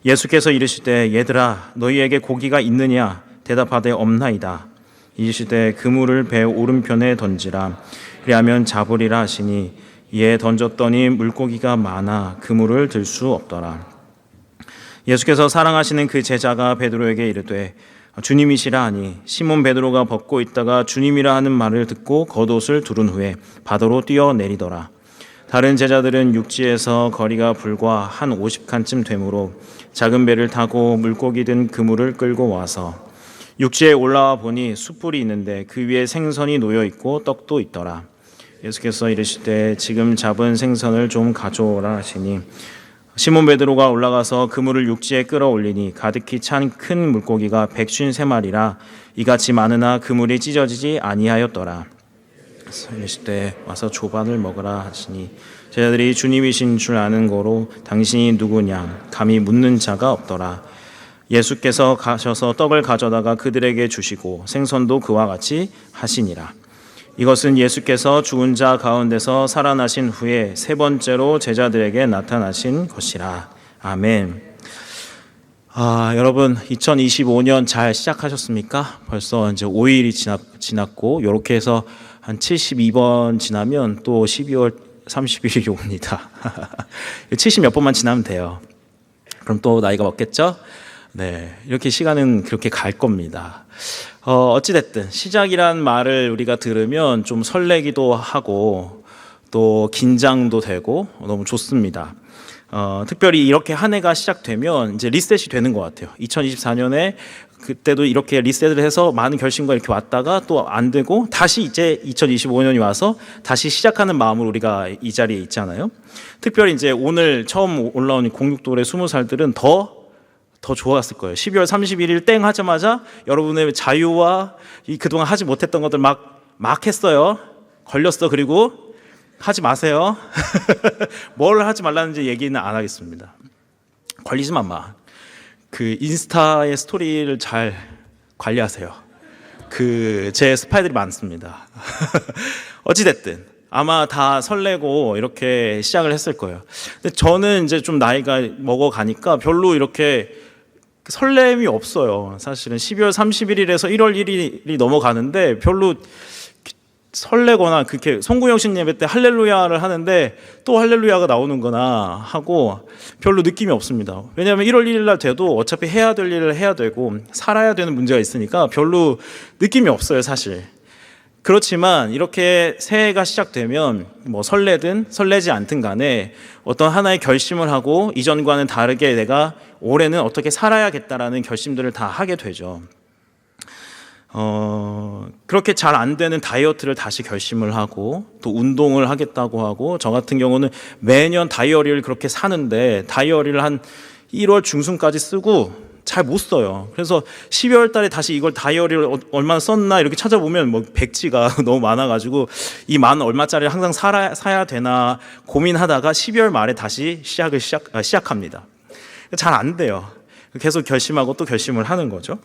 예수께서 이르시되 얘들아 너희에게 고기가 있느냐 대답하되 없나이다. 이르시되 그물을 배 오른편에 던지라. 그리하면 잡으리라 하시니 이에 던졌더니 물고기가 많아 그물을 들 수 없더라. 예수께서 사랑하시는 그 제자가 베드로에게 이르되 주님이시라 하니 시몬 베드로가 벗고 있다가 주님이라 하는 말을 듣고 겉옷을 두른 후에 바다로 뛰어내리더라. 다른 제자들은 육지에서 거리가 불과 한 50칸쯤 되므로 작은 배를 타고 물고기 든 그물을 끌고 와서 육지에 올라와 보니 숯불이 있는데 그 위에 생선이 놓여 있고 떡도 있더라. 예수께서 이르시되 지금 잡은 생선을 좀 가져오라 하시니 시몬 베드로가 올라가서 그물을 육지에 끌어올리니 가득히 찬 큰 물고기가 153마리라 이같이 많으나 그물이 찢어지지 아니하였더라. 이르시되 와서 조반을 먹으라 하시니 제자들이 주님이신 줄 아는 거로 당신이 누구냐 감히 묻는 자가 없더라. 예수께서 가셔서 떡을 가져다가 그들에게 주시고 생선도 그와 같이 하시니라. 이것은 예수께서 죽은 자 가운데서 살아나신 후에 세 번째로 제자들에게 나타나신 것이라. 아멘. 여러분 2025년 잘 시작하셨습니까? 벌써 이제 5일이 지났고 이렇게 해서 한 72번 지나면 또 12월 30일이 옵니다. 70몇 번만 지나면 돼요. 그럼 또 나이가 먹겠죠? 네, 이렇게 시간은 그렇게 갈 겁니다. 어찌됐든 시작이란 말을 우리가 들으면 좀 설레기도 하고 또 긴장도 되고 너무 좋습니다. 특별히 이렇게 한 해가 시작되면 이제 리셋이 되는 것 같아요. 2024년에 그때도 이렇게 리셋을 해서 많은 결심과 이렇게 왔다가 또 안 되고 다시 이제 2025년이 와서 다시 시작하는 마음으로 우리가 이 자리에 있잖아요. 특별히 이제 오늘 처음 올라온 06돌의 20살들은 더 좋았을 거예요. 12월 31일 땡 하자마자 여러분의 자유와 이 그동안 하지 못했던 것들 막 했어요. 걸렸어. 그리고 하지 마세요. 뭘 하지 말라는 얘기는 안 하겠습니다. 걸리지만 마. 그 인스타의 스토리를 잘 관리하세요. 제 스파이들이 많습니다. 어찌됐든 아마 다 설레고 이렇게 시작을 했을 거예요. 근데 저는 이제 좀 나이가 먹어가니까 별로 이렇게 설렘이 없어요. 사실은 12월 31일에서 1월 1일이 넘어가는데 별로 설레거나 그렇게 송구영식 예배 때 할렐루야를 하는데 또 할렐루야가 나오는구나 하고 별로 느낌이 없습니다. 왜냐하면 1월 1일 날 돼도 어차피 해야 될 일을 해야 되고 살아야 되는 문제가 있으니까 별로 느낌이 없어요, 사실. 그렇지만 이렇게 새해가 시작되면 뭐 설레든 설레지 않든 간에 어떤 하나의 결심을 하고 이전과는 다르게 내가 올해는 어떻게 살아야겠다라는 결심들을 다 하게 되죠. 그렇게 잘 안 되는 다이어트를 다시 결심을 하고 또 운동을 하겠다고 하고 저 같은 경우는 매년 다이어리를 그렇게 사는데 다이어리를 한 1월 중순까지 쓰고 잘 못 써요. 그래서 12월 달에 다시 이걸 다이어리를 얼마나 썼나 이렇게 찾아보면 뭐 백지가 너무 많아가지고 이 만 얼마짜리를 항상 사야 되나 고민하다가 12월 말에 다시 시작합니다. 잘 안 돼요. 계속 결심하고 또 결심을 하는 거죠.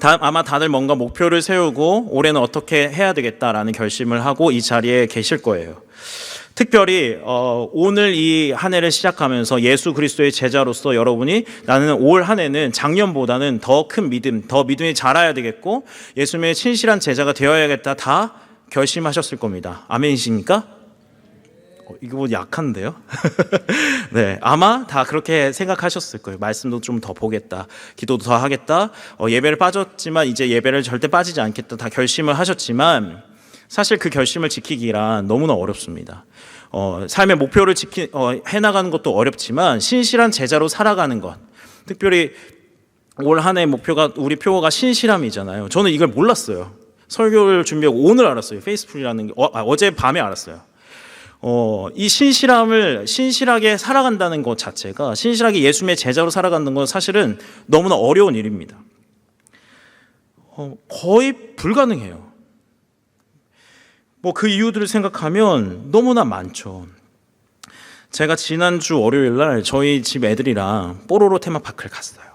아마 다들 뭔가 목표를 세우고 올해는 어떻게 해야 되겠다라는 결심을 하고 이 자리에 계실 거예요. 특별히 오늘 이 한 해를 시작하면서 예수 그리스도의 제자로서 여러분이 나는 올 한 해는 작년보다는 더 큰 믿음, 더 믿음이 자라야 되겠고 예수님의 신실한 제자가 되어야겠다 다 결심하셨을 겁니다. 아멘이십니까? 이거 뭐 약한데요? 네, 아마 다 그렇게 생각하셨을 거예요. 말씀도 좀 더 보겠다, 기도도 더 하겠다, 예배를 빠졌지만 이제 예배를 절대 빠지지 않겠다 다 결심을 하셨지만 사실 그 결심을 지키기란 너무나 어렵습니다. 삶의 목표를 해나가는 것도 어렵지만 신실한 제자로 살아가는 것, 특별히 올 한 해 목표가 우리 표어가 신실함이잖아요. 저는 이걸 몰랐어요. 설교를 준비하고 오늘 알았어요. 페이스풀이라는 게 어제 밤에 알았어요. 이 신실함을 신실하게 살아간다는 것 자체가 신실하게 예수님의 제자로 살아가는 건 사실은 너무나 어려운 일입니다. 거의 불가능해요. 뭐 그 이유들을 생각하면 너무나 많죠. 제가 지난주 월요일 날 저희 집 애들이랑 뽀로로 테마파크를 갔어요.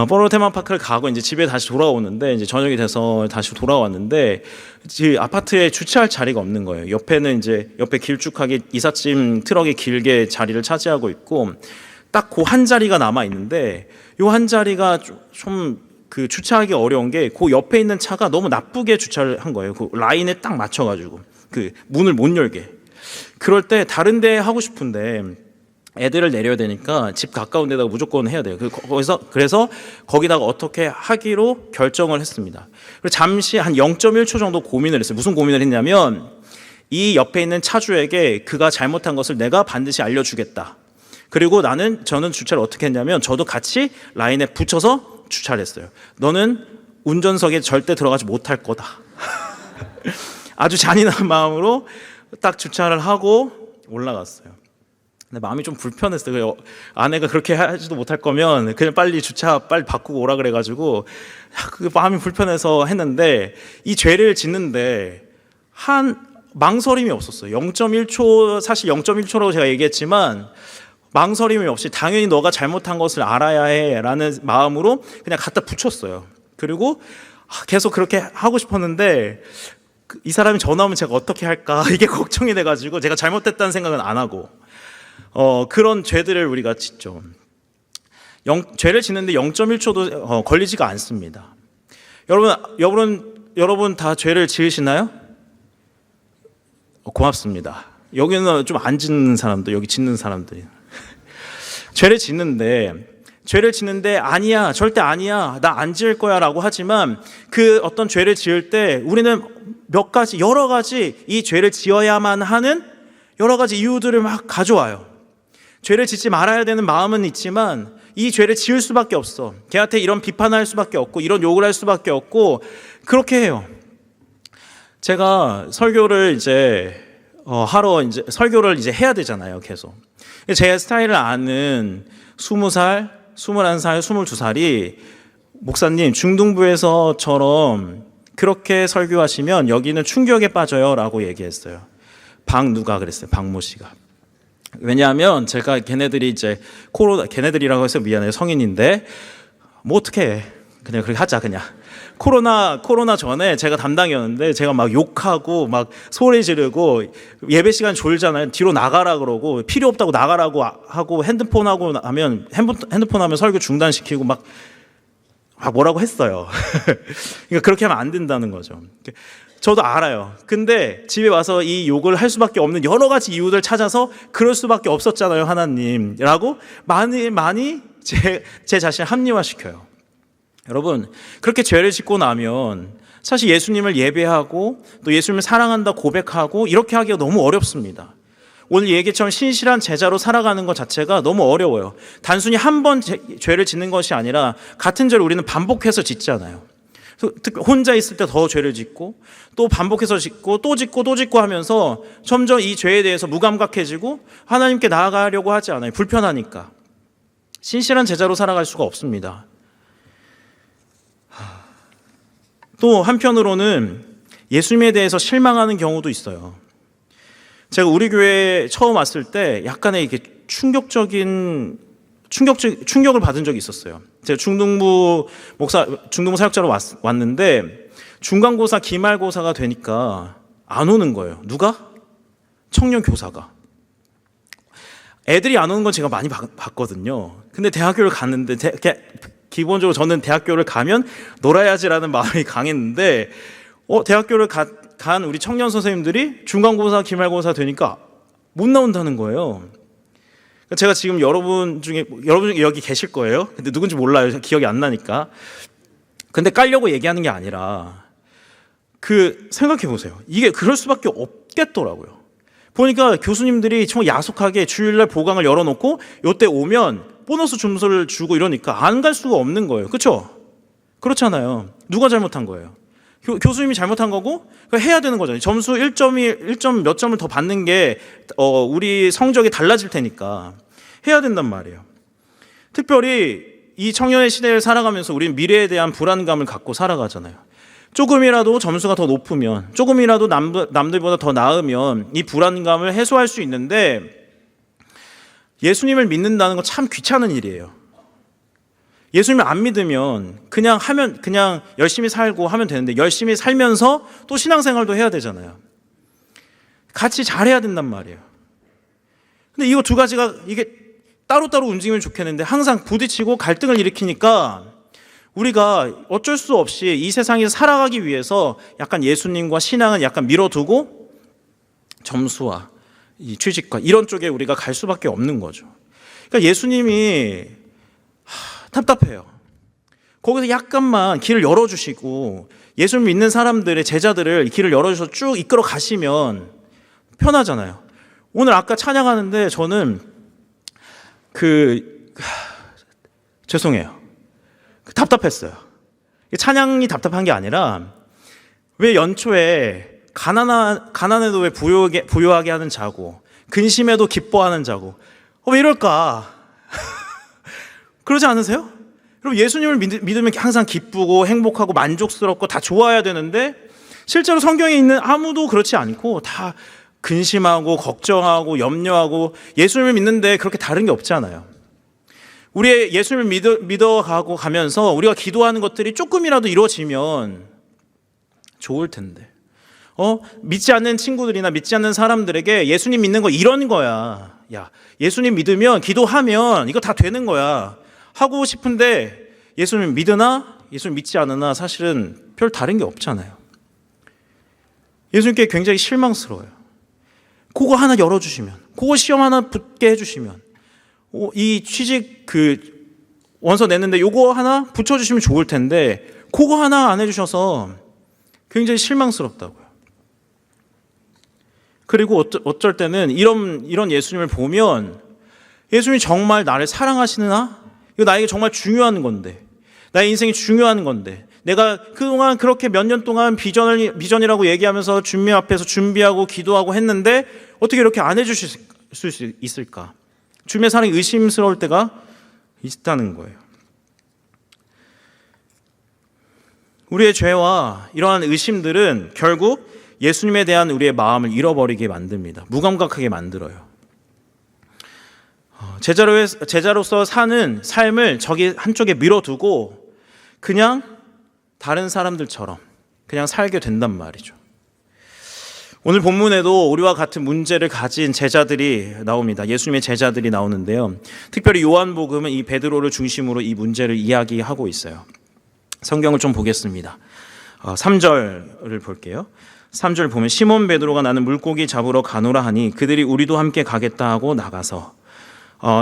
뽀로로 테마파크를 가고 이제 집에 다시 돌아오는데 이제 저녁이 돼서 다시 돌아왔는데 아파트에 주차할 자리가 없는 거예요. 옆에는 이제 옆에 길쭉하게 이삿짐 트럭이 길게 자리를 차지하고 있고 딱 그 한 자리가 남아 있는데 요 한 자리가 좀 그 주차하기 어려운 게 그 옆에 있는 차가 너무 나쁘게 주차를 한 거예요. 그 라인에 딱 맞춰가지고 그 문을 못 열게. 그럴 때 다른 데 하고 싶은데 애들을 내려야 되니까 집 가까운 데다가 무조건 해야 돼요. 그래서 거기다가 어떻게 하기로 결정을 했습니다. 그리고 잠시 한 0.1초 정도 고민을 했어요. 무슨 고민을 했냐면 이 옆에 있는 차주에게 그가 잘못한 것을 내가 반드시 알려주겠다. 그리고 저는 주차를 어떻게 했냐면 저도 같이 라인에 붙여서 주차를 했어요. 너는 운전석에 절대 들어가지 못할 거다. 아주 잔인한 마음으로 딱 주차를 하고 올라갔어요. 근데 마음이 좀 불편했어요. 아내가 그렇게 하지도 못할 거면 그냥 빨리 주차 빨리 바꾸고 오라 그래가지고 그 마음이 불편해서 했는데 이 죄를 짓는데 한 망설임이 없었어요. 0.1초 사실 0.1초라고 제가 얘기했지만 망설임이 없이 당연히 너가 잘못한 것을 알아야 해라는 마음으로 그냥 갖다 붙였어요. 그리고 계속 그렇게 하고 싶었는데 이 사람이 전화 오면 제가 어떻게 할까 이게 걱정이 돼가지고 제가 잘못됐다는 생각은 안 하고 그런 죄들을 우리가 짓죠. 죄를 짓는데 0.1초도 걸리지가 않습니다. 여러분 다 죄를 지으시나요? 고맙습니다. 여기는 좀 안 짓는 사람들, 여기 짓는 사람들이 죄를 짓는데 아니야, 절대 아니야, 나 안 지을 거야라고 하지만 그 어떤 죄를 지을 때 우리는 여러 가지 이 죄를 지어야만 하는 여러 가지 이유들을 막 가져와요. 죄를 짓지 말아야 되는 마음은 있지만 이 죄를 지을 수밖에 없어. 걔한테 이런 비판할 수밖에 없고 이런 욕을 할 수밖에 없고 그렇게 해요. 제가 설교를 설교를 해야 되잖아요, 계속. 제 스타일을 아는 20살, 21살, 22살이 목사님 중등부에서처럼 그렇게 설교하시면 여기는 충격에 빠져요 라고 얘기했어요. 누가 그랬어요? 박모 씨가. 왜냐하면 제가 걔네들이 걔네들이라고 해서 미안해요, 성인인데 뭐 어떻게 해, 그냥 그렇게 하자. 그냥 코로나 전에 제가 담당이었는데 제가 막 욕하고 막 소리 지르고 예배 시간 졸잖아요. 뒤로 나가라 그러고 필요 없다고 나가라고 하고 핸드폰 하면 설교 중단시키고 막 뭐라고 했어요. 그러니까 그렇게 하면 안 된다는 거죠. 저도 알아요. 근데 집에 와서 이 욕을 할 수밖에 없는 여러 가지 이유들 찾아서 그럴 수밖에 없었잖아요, 하나님이라고 많이 제 자신을 합리화시켜요. 여러분, 그렇게 죄를 짓고 나면 사실 예수님을 예배하고 또 예수님을 사랑한다 고백하고 이렇게 하기가 너무 어렵습니다. 오늘 얘기처럼 신실한 제자로 살아가는 것 자체가 너무 어려워요. 단순히 한 번 죄를 짓는 것이 아니라 같은 죄를 우리는 반복해서 짓잖아요. 특히 혼자 있을 때 더 죄를 짓고 또 반복해서 짓고 또 짓고 하면서 점점 이 죄에 대해서 무감각해지고 하나님께 나아가려고 하지 않아요. 불편하니까. 신실한 제자로 살아갈 수가 없습니다. 또 한편으로는 예수님에 대해서 실망하는 경우도 있어요. 제가 우리 교회에 처음 왔을 때 약간의 이게 충격을 받은 적이 있었어요. 제가 중등부 사역자로 왔는데 중간고사, 기말고사가 되니까 안 오는 거예요. 누가? 청년 교사가. 애들이 안 오는 건 제가 많이 봤거든요. 근데 대학교를 갔는데 기본적으로 저는 대학교를 가면 놀아야지라는 마음이 강했는데 대학교를 간 우리 청년 선생님들이 중간고사, 기말고사 되니까 못 나온다는 거예요. 제가 지금 여러분 중에 여기 계실 거예요. 근데 누군지 몰라요. 기억이 안 나니까. 근데 깔려고 얘기하는 게 아니라 생각해 보세요. 이게 그럴 수밖에 없겠더라고요. 보니까 교수님들이 정말 야속하게 주일날 보강을 열어놓고 요때 오면 보너스 점수를 주고 이러니까 안 갈 수가 없는 거예요. 그렇죠? 그렇잖아요. 누가 잘못한 거예요? 교수님이 잘못한 거고 해야 되는 거잖아요. 점수 1점 몇 점을 더 받는 게 우리 성적이 달라질 테니까 해야 된단 말이에요. 특별히 이 청년의 시대를 살아가면서 우리는 미래에 대한 불안감을 갖고 살아가잖아요. 조금이라도 점수가 더 높으면, 조금이라도 남들보다 더 나으면 이 불안감을 해소할 수 있는데 예수님을 믿는다는 건 참 귀찮은 일이에요. 예수님을 안 믿으면 그냥 열심히 살고 하면 되는데 열심히 살면서 또 신앙생활도 해야 되잖아요. 같이 잘해야 된단 말이에요. 근데 이거 두 가지가 이게 따로따로 움직이면 좋겠는데 항상 부딪히고 갈등을 일으키니까 우리가 어쩔 수 없이 이 세상에서 살아가기 위해서 약간 예수님과 신앙은 약간 밀어두고 점수와 이 취직과 이런 쪽에 우리가 갈 수밖에 없는 거죠. 그러니까 예수님이 답답해요. 거기서 약간만 길을 열어주시고 예수를 믿는 사람들의 제자들을 길을 열어주셔서 쭉 이끌어 가시면 편하잖아요. 오늘 아까 찬양하는데 저는 죄송해요. 답답했어요. 찬양이 답답한 게 아니라 왜 연초에 가난해도 왜 부유하게 하는 자고 근심해도 기뻐하는 자고 왜 이럴까? 그러지 않으세요? 여러분 예수님을 믿으면 항상 기쁘고 행복하고 만족스럽고 다 좋아야 되는데 실제로 성경에 있는 아무도 그렇지 않고 다 근심하고 걱정하고 염려하고 예수님을 믿는데 그렇게 다른 게 없잖아요. 우리의 예수님을 믿어가고 가면서 우리가 기도하는 것들이 조금이라도 이루어지면 좋을 텐데. 믿지 않는 친구들이나 믿지 않는 사람들에게 예수님 믿는 거 이런 거야. 야, 예수님 믿으면 기도하면 이거 다 되는 거야. 하고 싶은데 예수님 믿으나 예수님 믿지 않으나 사실은 별 다른 게 없잖아요. 예수님께 굉장히 실망스러워요. 그거 하나 열어주시면, 그거 시험 하나 붙게 해주시면, 이 취직 원서 냈는데 요거 하나 붙여주시면 좋을 텐데 그거 하나 안 해주셔서 굉장히 실망스럽다고요. 그리고 어쩔 때는 이런 예수님을 보면 예수님이 정말 나를 사랑하시나? 이거 나에게 정말 중요한 건데, 나의 인생이 중요한 건데, 내가 그동안 그렇게 몇 년 동안 비전이라고 얘기하면서 주님 앞에서 준비하고 기도하고 했는데 어떻게 이렇게 안 해주실 수 있을까? 주님의 사랑이 의심스러울 때가 있다는 거예요. 우리의 죄와 이러한 의심들은 결국 예수님에 대한 우리의 마음을 잃어버리게 만듭니다. 무감각하게 만들어요. 제자로서 사는 삶을 저기 한쪽에 밀어두고 그냥 다른 사람들처럼 그냥 살게 된단 말이죠. 오늘 본문에도 우리와 같은 문제를 가진 제자들이 나옵니다. 예수님의 제자들이 나오는데요. 특별히 요한복음은 이 베드로를 중심으로 이 문제를 이야기하고 있어요. 성경을 좀 보겠습니다. 3절을 볼게요. 3절 보면 시몬 베드로가 나는 물고기 잡으러 가노라 하니 그들이 우리도 함께 가겠다 하고 나가서,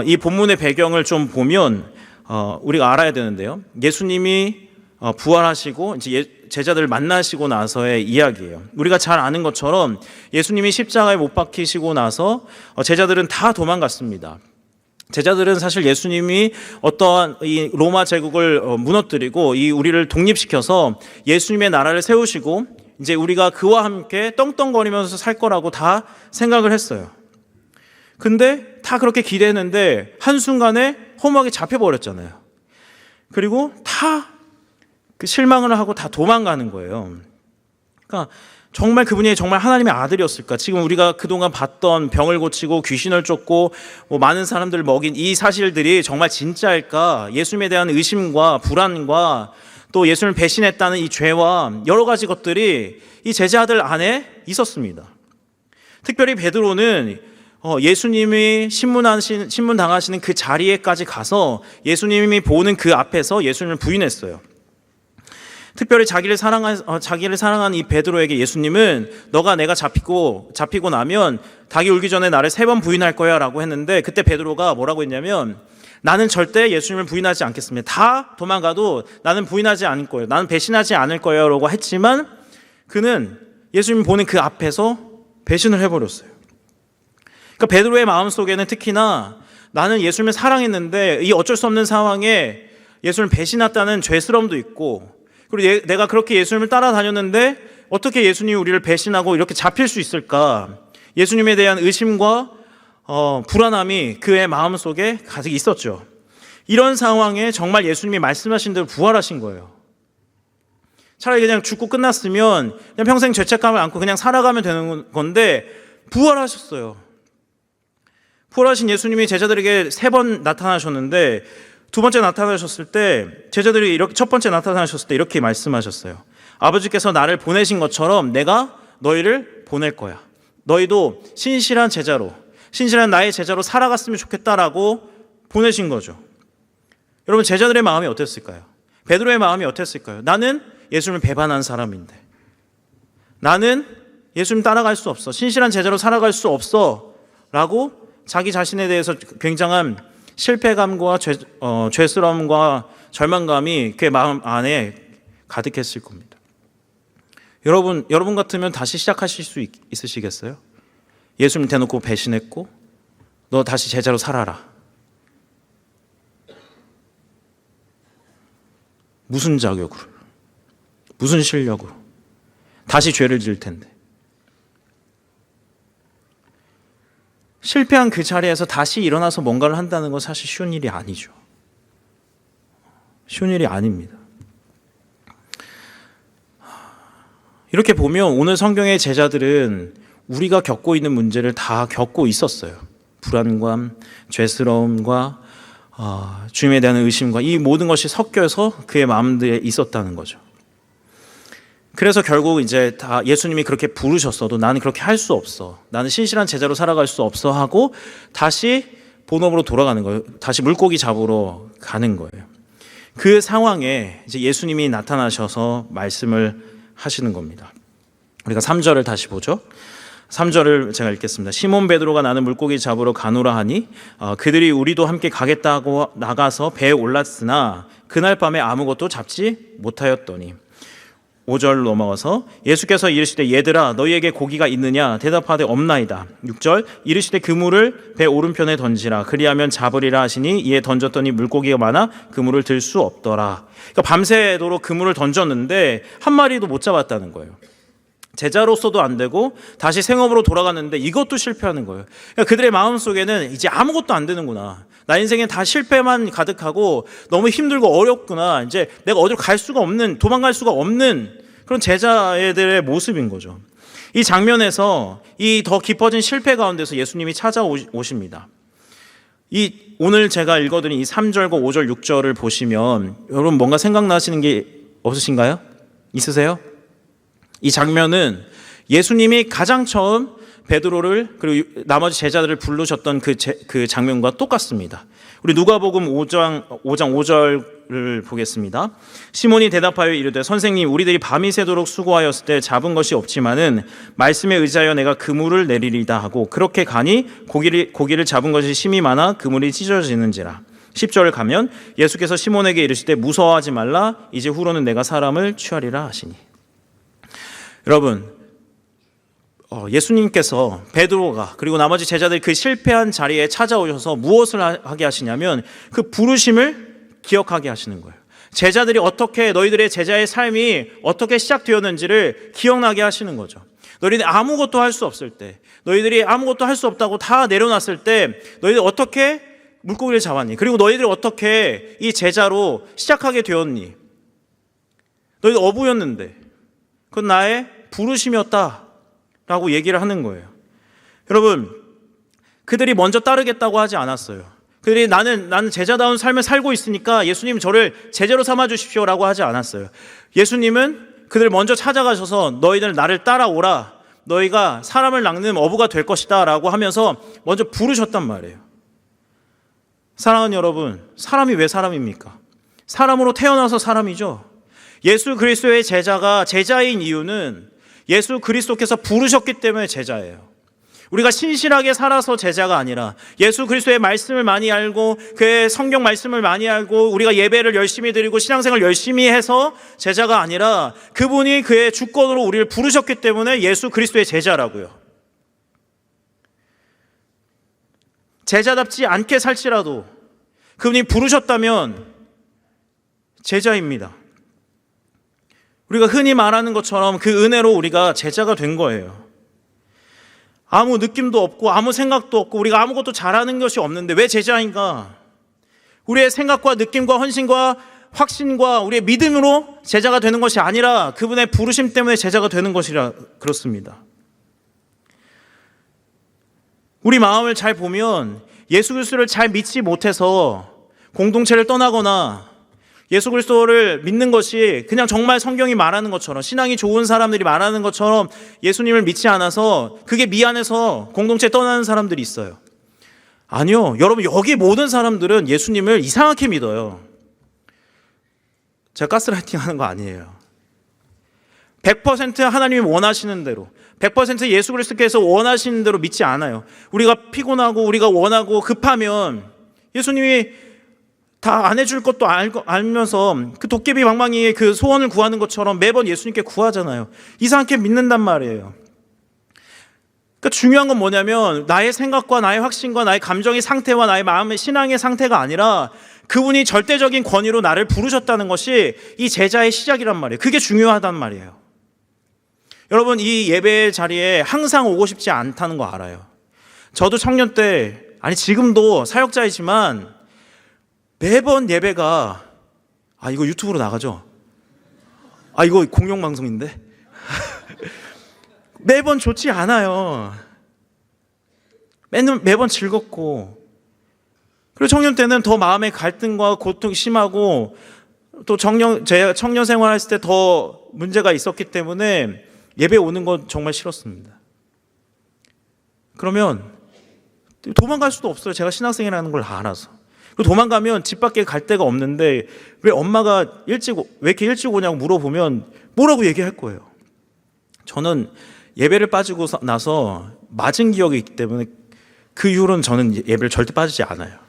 이 본문의 배경을 좀 보면 우리가 알아야 되는데요. 예수님이 부활하시고 이제 제자들을 만나시고 나서의 이야기예요. 우리가 잘 아는 것처럼 예수님이 십자가에 못 박히시고 나서 제자들은 다 도망갔습니다. 제자들은 사실 예수님이 어떠한 이 로마 제국을 무너뜨리고 이 우리를 독립시켜서 예수님의 나라를 세우시고 이제 우리가 그와 함께 떵떵거리면서 살 거라고 다 생각을 했어요. 근데 다 그렇게 기대했는데 한순간에 허무하게 잡혀버렸잖아요. 그리고 다 실망을 하고 다 도망가는 거예요. 그러니까 정말 그분이 정말 하나님의 아들이었을까? 지금 우리가 그동안 봤던 병을 고치고 귀신을 쫓고 많은 사람들을 먹인 이 사실들이 정말 진짜일까? 예수님에 대한 의심과 불안과 또 예수님을 배신했다는 이 죄와 여러 가지 것들이 이 제자들 안에 있었습니다. 특별히 베드로는 예수님이 신문당하시는 그 자리에까지 가서 예수님이 보는 그 앞에서 예수님을 부인했어요. 특별히 자기를 사랑한 이 베드로에게 예수님은 너가 내가 잡히고 나면 닭이 울기 전에 나를 3번 부인할 거야 라고 했는데, 그때 베드로가 뭐라고 했냐면 나는 절대 예수님을 부인하지 않겠습니다. 다 도망가도 나는 부인하지 않을 거예요. 나는 배신하지 않을 거예요 라고 했지만 그는 예수님 보는 그 앞에서 배신을 해버렸어요. 그러니까 베드로의 마음속에는 특히나 나는 예수님을 사랑했는데 이 어쩔 수 없는 상황에 예수님을 배신했다는 죄스러움도 있고, 그리고 내가 그렇게 예수님을 따라다녔는데 어떻게 예수님이 우리를 배신하고 이렇게 잡힐 수 있을까? 예수님에 대한 의심과 불안함이 그의 마음속에 가득 있었죠. 이런 상황에 정말 예수님이 말씀하신 대로 부활하신 거예요. 차라리 그냥 죽고 끝났으면 그냥 평생 죄책감을 안고 그냥 살아가면 되는 건데 부활하셨어요. 부활하신 예수님이 제자들에게 3번 나타나셨는데 두 번째 나타나셨을 때 제자들이 첫 번째 나타나셨을 때 이렇게 말씀하셨어요. 아버지께서 나를 보내신 것처럼 내가 너희를 보낼 거야. 너희도 신실한 나의 제자로 살아갔으면 좋겠다라고 보내신 거죠. 여러분, 제자들의 마음이 어땠을까요? 베드로의 마음이 어땠을까요? 나는 예수님을 배반한 사람인데, 나는 예수님 따라갈 수 없어, 신실한 제자로 살아갈 수 없어 라고 자기 자신에 대해서 굉장한 실패감과 죄스러움과 절망감이 그의 마음 안에 가득했을 겁니다. 여러분 같으면 다시 시작하실 수 있으시겠어요? 예수님 대놓고 배신했고 너 다시 제자로 살아라. 무슨 자격으로, 무슨 실력으로 다시 죄를 지을 텐데. 실패한 그 자리에서 다시 일어나서 뭔가를 한다는 건 사실 쉬운 일이 아니죠. 쉬운 일이 아닙니다. 이렇게 보면 오늘 성경의 제자들은 우리가 겪고 있는 문제를 다 겪고 있었어요. 불안감, 죄스러움과 주님에 대한 의심과 이 모든 것이 섞여서 그의 마음들에 있었다는 거죠. 그래서 결국 이제 다 예수님이 그렇게 부르셨어도 나는 그렇게 할 수 없어. 나는 신실한 제자로 살아갈 수 없어 하고 다시 본업으로 돌아가는 거예요. 다시 물고기 잡으러 가는 거예요. 그 상황에 이제 예수님이 나타나셔서 말씀을 하시는 겁니다. 우리가 3절을 다시 보죠. 3절을 제가 읽겠습니다. 시몬 베드로가 나는 물고기 잡으러 가노라 하니 그들이 우리도 함께 가겠다고 나가서 배에 올랐으나 그날 밤에 아무것도 잡지 못하였더니 5절 넘어가서 예수께서 이르시되 얘들아 너희에게 고기가 있느냐 대답하되 없나이다. 6절 이르시되 그물을 배 오른편에 던지라 그리하면 잡으리라 하시니 이에 던졌더니 물고기가 많아 그물을 들 수 없더라. 그러니까 밤새도록 그물을 던졌는데 한 마리도 못 잡았다는 거예요. 제자로서도 안 되고 다시 생업으로 돌아갔는데 이것도 실패하는 거예요. 그러니까 그들의 마음속에는 이제 아무것도 안 되는구나. 나 인생엔 다 실패만 가득하고 너무 힘들고 어렵구나. 이제 내가 어디로 갈 수가 없는, 도망갈 수가 없는 그런 제자들의 모습인 거죠. 이 장면에서 이 더 깊어진 실패 가운데서 예수님이 찾아오십니다. 오늘 제가 읽어드린 이 3절과 5절, 6절을 보시면 여러분 뭔가 생각나시는 게 없으신가요? 있으세요? 이 장면은 예수님이 가장 처음 베드로를 그리고 나머지 제자들을 부르셨던 그 장면과 똑같습니다. 우리 누가복음 5장 5절을 보겠습니다. 시몬이 대답하여 이르되 선생님 우리들이 밤이 새도록 수고하였을 때 잡은 것이 없지만은 말씀에 의지하여 내가 그물을 내리리다 하고 그렇게 가니 고기를 잡은 것이 심히 많아 그물이 찢어지는지라. 10절을 가면 예수께서 시몬에게 이르시되 무서워하지 말라 이제 후로는 내가 사람을 취하리라 하시니. 여러분 예수님께서 베드로가 그리고 나머지 제자들이 그 실패한 자리에 찾아오셔서 무엇을 하게 하시냐면 그 부르심을 기억하게 하시는 거예요. 제자들이 어떻게 너희들의 제자의 삶이 어떻게 시작되었는지를 기억나게 하시는 거죠. 너희들이 아무것도 할 수 없을 때, 너희들이 아무것도 할 수 없다고 다 내려놨을 때 너희들 어떻게 물고기를 잡았니? 그리고 너희들이 어떻게 이 제자로 시작하게 되었니? 너희들 어부였는데 그건 나의 부르심이었다 라고 얘기를 하는 거예요. 여러분, 그들이 먼저 따르겠다고 하지 않았어요. 그들이 나는 제자다운 삶을 살고 있으니까 예수님 저를 제자로 삼아 주십시오 라고 하지 않았어요. 예수님은 그들을 먼저 찾아가셔서 너희들 나를 따라오라. 너희가 사람을 낚는 어부가 될 것이다 라고 하면서 먼저 부르셨단 말이에요. 사랑하는 여러분, 사람이 왜 사람입니까? 사람으로 태어나서 사람이죠. 예수 그리스도의 제자가 제자인 이유는 예수 그리스도께서 부르셨기 때문에 제자예요. 우리가 신실하게 살아서 제자가 아니라 예수 그리스도의 말씀을 많이 알고 그의 성경 말씀을 많이 알고 우리가 예배를 열심히 드리고 신앙생활 열심히 해서 제자가 아니라 그분이 그의 주권으로 우리를 부르셨기 때문에 예수 그리스도의 제자라고요. 제자답지 않게 살지라도 그분이 부르셨다면 제자입니다. 우리가 흔히 말하는 것처럼 그 은혜로 우리가 제자가 된 거예요. 아무 느낌도 없고 아무 생각도 없고 우리가 아무것도 잘하는 것이 없는데 왜 제자인가? 우리의 생각과 느낌과 헌신과 확신과 우리의 믿음으로 제자가 되는 것이 아니라 그분의 부르심 때문에 제자가 되는 것이라 그렇습니다. 우리 마음을 잘 보면 예수 그리스도를 잘 믿지 못해서 공동체를 떠나거나 예수 그리스도를 믿는 것이 그냥 정말 성경이 말하는 것처럼 신앙이 좋은 사람들이 말하는 것처럼 예수님을 믿지 않아서 그게 미안해서 공동체 떠나는 사람들이 있어요. 아니요. 여러분 여기 모든 사람들은 예수님을 이상하게 믿어요. 제가 가스라이팅 하는 거 아니에요. 100% 하나님이 원하시는 대로 100% 예수 그리스도께서 원하시는 대로 믿지 않아요. 우리가 피곤하고 우리가 원하고 급하면 예수님이 다 안 해줄 것도 알면서 그 도깨비 방망이의 그 소원을 구하는 것처럼 매번 예수님께 구하잖아요. 이상하게 믿는단 말이에요. 그러니까 중요한 건 뭐냐면 나의 생각과 나의 확신과 나의 감정의 상태와 나의 마음의 신앙의 상태가 아니라 그분이 절대적인 권위로 나를 부르셨다는 것이 이 제자의 시작이란 말이에요. 그게 중요하단 말이에요. 여러분 이 예배 자리에 항상 오고 싶지 않다는 거 알아요. 저도 청년 때 지금도 사역자이지만 매번 예배가 이거 유튜브로 나가죠? 이거 공영방송인데? 매번 좋지 않아요. 매번 즐겁고, 그리고 청년 때는 더 마음의 갈등과 고통이 심하고, 또 제가 청년 생활했을 때 더 문제가 있었기 때문에 예배 오는 건 정말 싫었습니다. 그러면 도망갈 수도 없어요. 제가 신학생이라는 걸 알아서. 도망가면 집 밖에 갈 데가 없는데 왜 엄마가 왜 이렇게 일찍 오냐고 물어보면 뭐라고 얘기할 거예요. 저는 예배를 빠지고 나서 맞은 기억이 있기 때문에 그 이후로는 저는 예배를 절대 빠지지 않아요.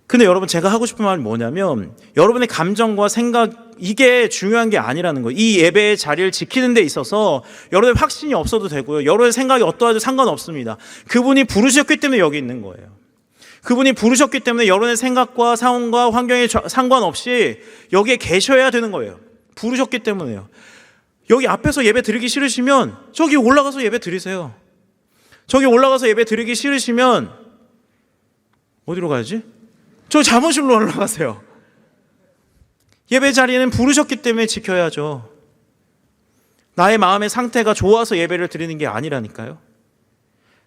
근데 여러분, 제가 하고 싶은 말은 뭐냐면 여러분의 감정과 생각, 이게 중요한 게 아니라는 거예요. 이 예배의 자리를 지키는 데 있어서 여러분의 확신이 없어도 되고요, 여러분의 생각이 어떠해도 상관없습니다. 그분이 부르셨기 때문에 여기 있는 거예요. 그분이 부르셨기 때문에 여러분의 생각과 상황과 환경에 상관없이 여기에 계셔야 되는 거예요. 부르셨기 때문에요. 여기 앞에서 예배 드리기 싫으시면 저기 올라가서 예배 드리세요. 저기 올라가서 예배 드리기 싫으시면 어디로 가야지? 저 잠옷실로 올라가세요. 예배 자리는 부르셨기 때문에 지켜야죠. 나의 마음의 상태가 좋아서 예배를 드리는 게 아니라니까요.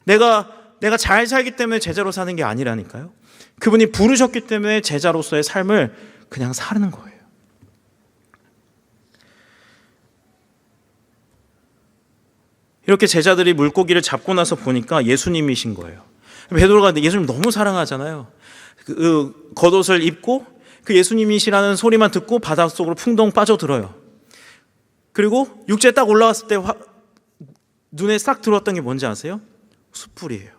내가 잘 살기 때문에 제자로 사는 게 아니라니까요. 그분이 부르셨기 때문에 제자로서의 삶을 그냥 사는 거예요. 이렇게 제자들이 물고기를 잡고 나서 보니까 예수님이신 거예요. 베드로가 예수님 너무 사랑하잖아요. 겉옷을 입고 그 예수님이시라는 소리만 듣고 바닷속으로 풍덩 빠져들어요. 그리고 육지에 딱 올라왔을 때 눈에 싹 들어왔던 게 뭔지 아세요? 숯불이에요.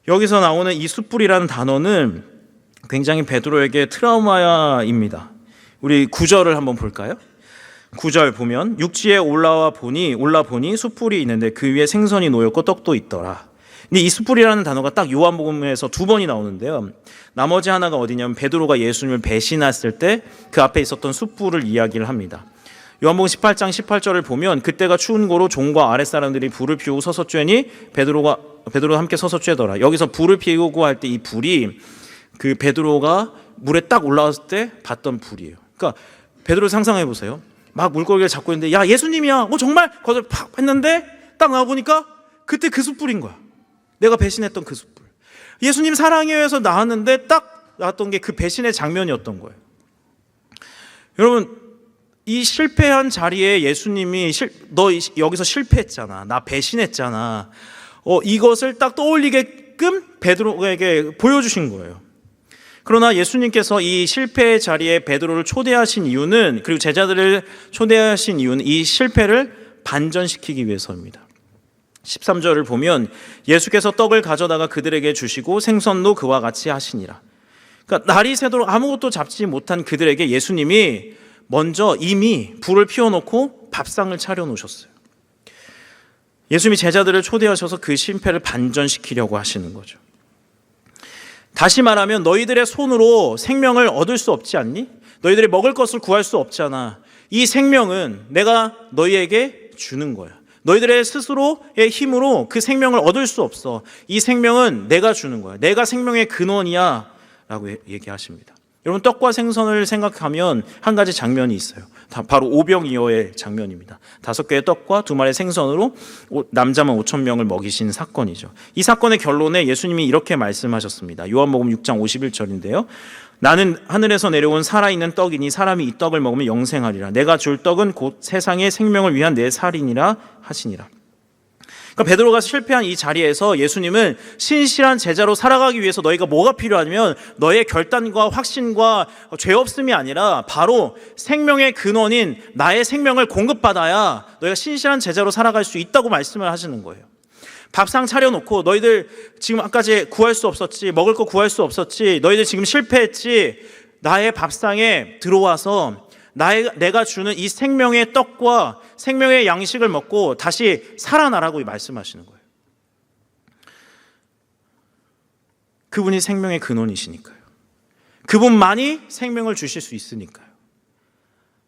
여기서 나오는 이 숯불이라는 단어는 굉장히 베드로에게 트라우마입니다. 우리 9절을 한번 볼까요? 9절 보면 육지에 올라 보니 숯불이 있는데 그 위에 생선이 놓였고 떡도 있더라. 근데 이 숯불이라는 단어가 딱 요한복음에서 2번이 나오는데요. 나머지 하나가 어디냐면 베드로가 예수님을 배신했을 때 그 앞에 있었던 숯불을 이야기를 합니다. 요한복음 18장 18절을 보면 그때가 추운 고로 종과 아랫사람들이 불을 피우고 서서 쬐니 베드로가 함께 서서 쬐더라. 여기서 불을 피우고 할 때 이 불이 그 베드로가 물에 딱 올라왔을 때 봤던 불이에요. 그러니까 베드로 상상해 보세요. 막 물고기를 잡고 있는데 야 예수님이야. 정말 거기서 팍 했는데 딱 나와보니까 그때 그 숯불인 거야. 내가 배신했던 그 숯불. 예수님 사랑해요 해서 나왔는데 딱 나왔던 게 그 배신의 장면이었던 거예요. 여러분, 이 실패한 자리에 예수님이 너 여기서 실패했잖아. 나 배신했잖아. 이것을 딱 떠올리게끔 베드로에게 보여주신 거예요. 그러나 예수님께서 이 실패의 자리에 베드로를 초대하신 이유는, 그리고 제자들을 초대하신 이유는 이 실패를 반전시키기 위해서입니다. 13절을 보면 예수께서 떡을 가져다가 그들에게 주시고 생선도 그와 같이 하시니라. 그러니까 날이 새도록 아무것도 잡지 못한 그들에게 예수님이 먼저 이미 불을 피워놓고 밥상을 차려놓으셨어요. 예수님이 제자들을 초대하셔서 그 실패를 반전시키려고 하시는 거죠. 다시 말하면 너희들의 손으로 생명을 얻을 수 없지 않니? 너희들이 먹을 것을 구할 수 없잖아. 이 생명은 내가 너희에게 주는 거야. 너희들의 스스로의 힘으로 그 생명을 얻을 수 없어. 이 생명은 내가 주는 거야. 내가 생명의 근원이야 라고 얘기하십니다. 여러분, 떡과 생선을 생각하면 한 가지 장면이 있어요. 바로 오병이어의 장면입니다. 5개의 떡과 2마리의 생선으로 남자만 5,000명을 먹이신 사건이죠. 이 사건의 결론에 예수님이 이렇게 말씀하셨습니다. 요한복음 6장 51절인데요. 나는 하늘에서 내려온 살아있는 떡이니 사람이 이 떡을 먹으면 영생하리라. 내가 줄 떡은 곧 세상의 생명을 위한 내 살이니라 하시니라. 그러니까 베드로가 실패한 이 자리에서 예수님은 신실한 제자로 살아가기 위해서 너희가 뭐가 필요하냐면 너의 결단과 확신과 죄 없음이 아니라 바로 생명의 근원인 나의 생명을 공급받아야 너희가 신실한 제자로 살아갈 수 있다고 말씀을 하시는 거예요. 밥상 차려놓고 너희들 지금 아까지 구할 수 없었지, 먹을 거 구할 수 없었지, 너희들 지금 실패했지, 나의 밥상에 들어와서 내가 주는 이 생명의 떡과 생명의 양식을 먹고 다시 살아나라고 말씀하시는 거예요. 그분이 생명의 근원이시니까요. 그분만이 생명을 주실 수 있으니까요.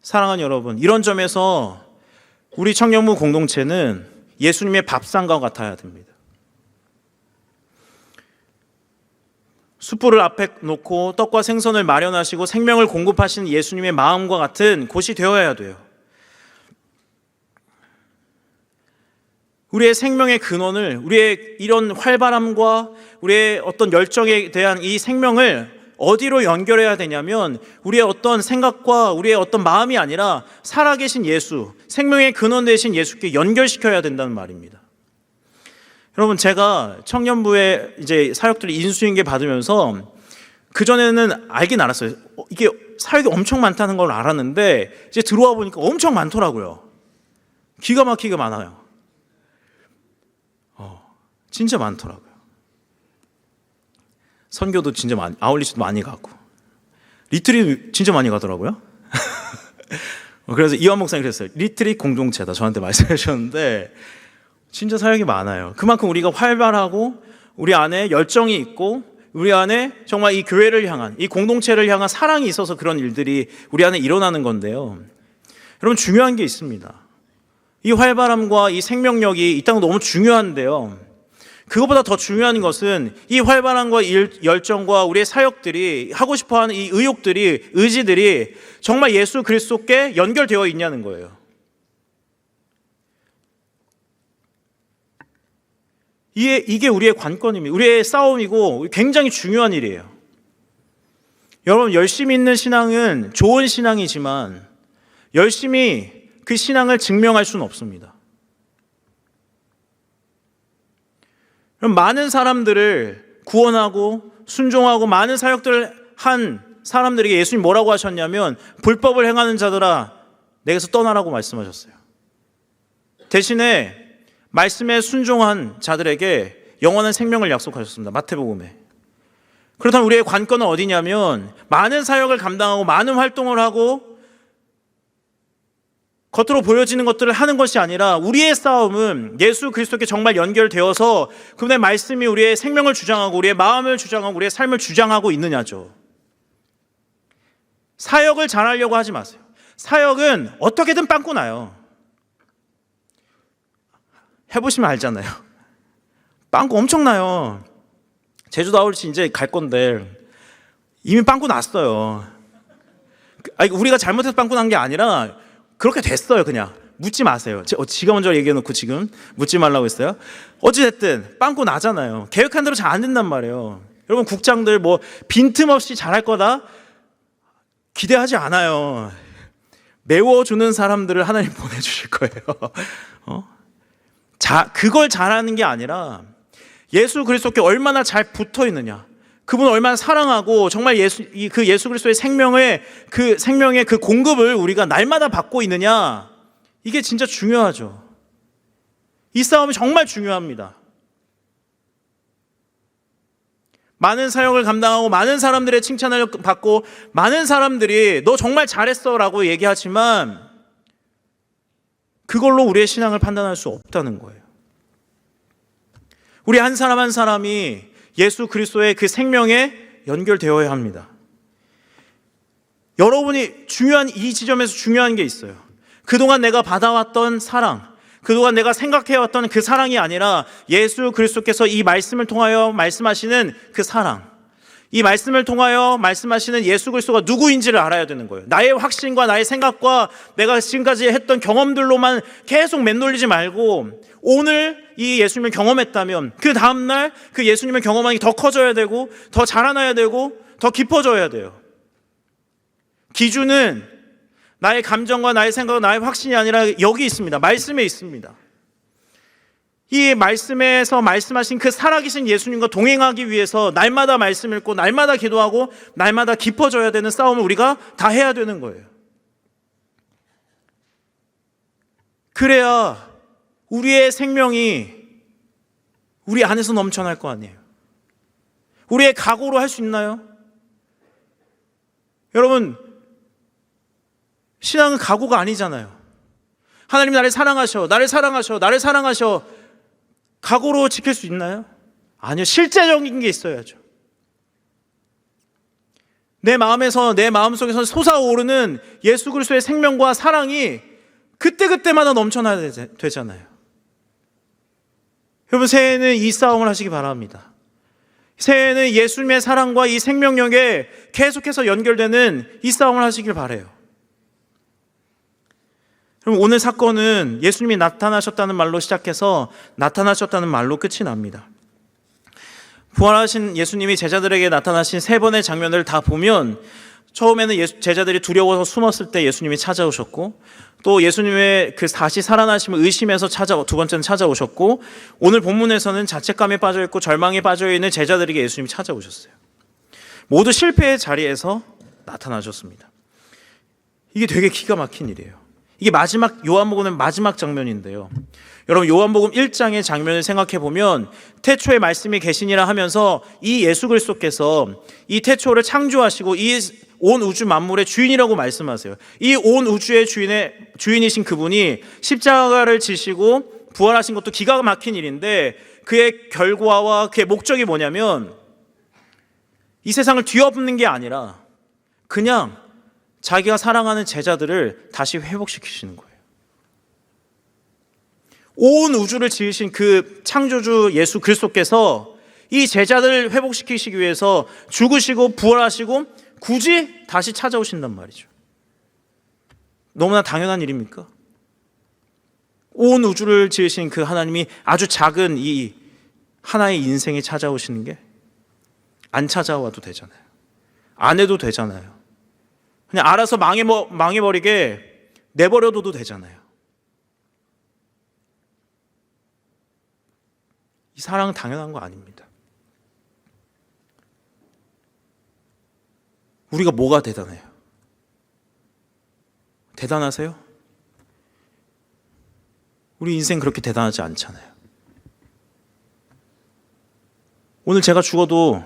사랑하는 여러분, 이런 점에서 우리 청년부 공동체는 예수님의 밥상과 같아야 됩니다. 숯불을 앞에 놓고 떡과 생선을 마련하시고 생명을 공급하시는 예수님의 마음과 같은 곳이 되어야 돼요. 우리의 생명의 근원을, 우리의 이런 활발함과 우리의 어떤 열정에 대한 이 생명을 어디로 연결해야 되냐면 우리의 어떤 생각과 우리의 어떤 마음이 아니라 살아계신 예수, 생명의 근원 되신 예수께 연결시켜야 된다는 말입니다. 여러분, 제가 청년부에 이제 사역들을 인수인계 받으면서 그전에는 알긴 알았어요. 이게 사역이 엄청 많다는 걸 알았는데 이제 들어와 보니까 엄청 많더라고요. 기가 막히게 많아요. 진짜 많더라고요. 선교도 진짜 많이, 아울리스도 많이 가고 리트릿 진짜 많이 가더라고요. 그래서 이완 목사님 그랬어요. 리트릿 공동체다 저한테 말씀해 주셨는데 진짜 사역이 많아요. 그만큼 우리가 활발하고 우리 안에 열정이 있고 우리 안에 정말 이 교회를 향한, 이 공동체를 향한 사랑이 있어서 그런 일들이 우리 안에 일어나는 건데요. 여러분, 중요한 게 있습니다. 이 활발함과 이 생명력이 이 땅은 너무 중요한데요. 그것보다 더 중요한 것은 이 활발함과 열정과 우리의 사역들이, 하고 싶어하는 이 의욕들이, 의지들이 정말 예수 그리스도께 연결되어 있냐는 거예요. 이게 우리의 관건입니다. 우리의 싸움이고 굉장히 중요한 일이에요. 여러분, 열심히 있는 신앙은 좋은 신앙이지만 열심히 그 신앙을 증명할 수는 없습니다. 그럼 많은 사람들을 구원하고 순종하고 많은 사역들을 한 사람들에게 예수님 뭐라고 하셨냐면 불법을 행하는 자들아 내게서 떠나라고 말씀하셨어요. 대신에 말씀에 순종한 자들에게 영원한 생명을 약속하셨습니다. 마태복음에. 그렇다면 우리의 관건은 어디냐면 많은 사역을 감당하고 많은 활동을 하고 겉으로 보여지는 것들을 하는 것이 아니라 우리의 싸움은 예수 그리스도께 정말 연결되어서 그분의 말씀이 우리의 생명을 주장하고 우리의 마음을 주장하고 우리의 삶을 주장하고 있느냐죠. 사역을 잘하려고 하지 마세요. 사역은 어떻게든 빵꾸 나요. 해보시면 알잖아요. 빵꾸 엄청 나요. 제주도 아울렛이 이제 갈 건데 이미 빵꾸 났어요. 아니, 우리가 잘못해서 빵꾸 난 게 아니라 그렇게 됐어요. 그냥 묻지 마세요. 지가 먼저 얘기해놓고 지금 묻지 말라고 했어요. 어찌됐든 빵꾸 나잖아요. 계획한 대로 잘 안 된단 말이에요. 여러분, 국장들 뭐 빈틈없이 잘할 거다 기대하지 않아요. 메워주는 사람들을 하나님 보내주실 거예요. 그걸 잘하는 게 아니라 예수 그리스도께 얼마나 잘 붙어 있느냐, 그분을 얼마나 사랑하고 정말 예수 그리스도의 생명의 그 공급을 우리가 날마다 받고 있느냐, 이게 진짜 중요하죠. 이 싸움이 정말 중요합니다. 많은 사역을 감당하고 많은 사람들의 칭찬을 받고 많은 사람들이 너 정말 잘했어 라고 얘기하지만 그걸로 우리의 신앙을 판단할 수 없다는 거예요. 우리 한 사람 한 사람이 예수 그리스도의 그 생명에 연결되어야 합니다. 여러분이 이 지점에서 중요한 게 있어요. 그동안 내가 받아왔던 사랑, 그동안 내가 생각해왔던 그 사랑이 아니라 예수 그리스도께서 이 말씀을 통하여 말씀하시는 그 사랑, 이 말씀을 통하여 말씀하시는 예수 그리스도가 누구인지를 알아야 되는 거예요. 나의 확신과 나의 생각과 내가 지금까지 했던 경험들로만 계속 맴돌리지 말고 오늘 이 예수님을 경험했다면 그 다음날 그 예수님을 경험하는 게 더 커져야 되고 더 자라나야 되고 더 깊어져야 돼요. 기준은 나의 감정과 나의 생각과 나의 확신이 아니라 여기 있습니다. 말씀에 있습니다. 이 말씀에서 말씀하신 그 살아계신 예수님과 동행하기 위해서 날마다 말씀 읽고 날마다 기도하고 날마다 깊어져야 되는 싸움을 우리가 다 해야 되는 거예요. 그래야 우리의 생명이 우리 안에서 넘쳐날 거 아니에요. 우리의 각오로 할 수 있나요? 여러분, 신앙은 각오가 아니잖아요. 하나님 나를 사랑하셔, 나를 사랑하셔, 나를 사랑하셔. 각오로 지킬 수 있나요? 아니요. 실제적인 게 있어야죠. 내 마음에서, 내 마음속에서 솟아오르는 예수 그리스도의 생명과 사랑이 그때그때마다 넘쳐나야 되잖아요. 여러분, 새해에는 이 싸움을 하시기 바랍니다. 새해에는 예수님의 사랑과 이 생명력에 계속해서 연결되는 이 싸움을 하시길 바라요. 그럼 오늘 사건은 예수님이 나타나셨다는 말로 시작해서 나타나셨다는 말로 끝이 납니다. 부활하신 예수님이 제자들에게 나타나신 세 번의 장면을 다 보면 처음에는 제자들이 두려워서 숨었을 때 예수님이 찾아오셨고, 또 예수님의 그 다시 살아나심을 의심해서 두 번째는 찾아오셨고, 오늘 본문에서는 자책감에 빠져있고 절망에 빠져있는 제자들에게 예수님이 찾아오셨어요. 모두 실패의 자리에서 나타나셨습니다. 이게 되게 기가 막힌 일이에요. 이게 요한복음의 마지막 장면인데요. 여러분, 요한복음 1장의 장면을 생각해 보면 태초에 말씀이 계시니라 하면서 이 예수 그리스도께서 이 태초를 창조하시고 이 온 우주 만물의 주인이라고 말씀하세요. 이 온 우주의 주인이신 그분이 십자가를 지시고 부활하신 것도 기가 막힌 일인데, 그의 결과와 그의 목적이 뭐냐면 이 세상을 뒤엎는 게 아니라 그냥 자기가 사랑하는 제자들을 다시 회복시키시는 거예요. 온 우주를 지으신 그 창조주 예수 그리스도께서 이 제자들을 회복시키시기 위해서 죽으시고 부활하시고 굳이 다시 찾아오신단 말이죠. 너무나 당연한 일입니까? 온 우주를 지으신 그 하나님이 아주 작은 이 하나의 인생에 찾아오시는 게 안 찾아와도 되잖아요. 안 해도 되잖아요. 그냥 알아서 망해버리게 내버려둬도 되잖아요. 이 사랑은 당연한 거 아닙니다. 우리가 뭐가 대단해요? 대단하세요? 우리 인생 그렇게 대단하지 않잖아요. 오늘 제가 죽어도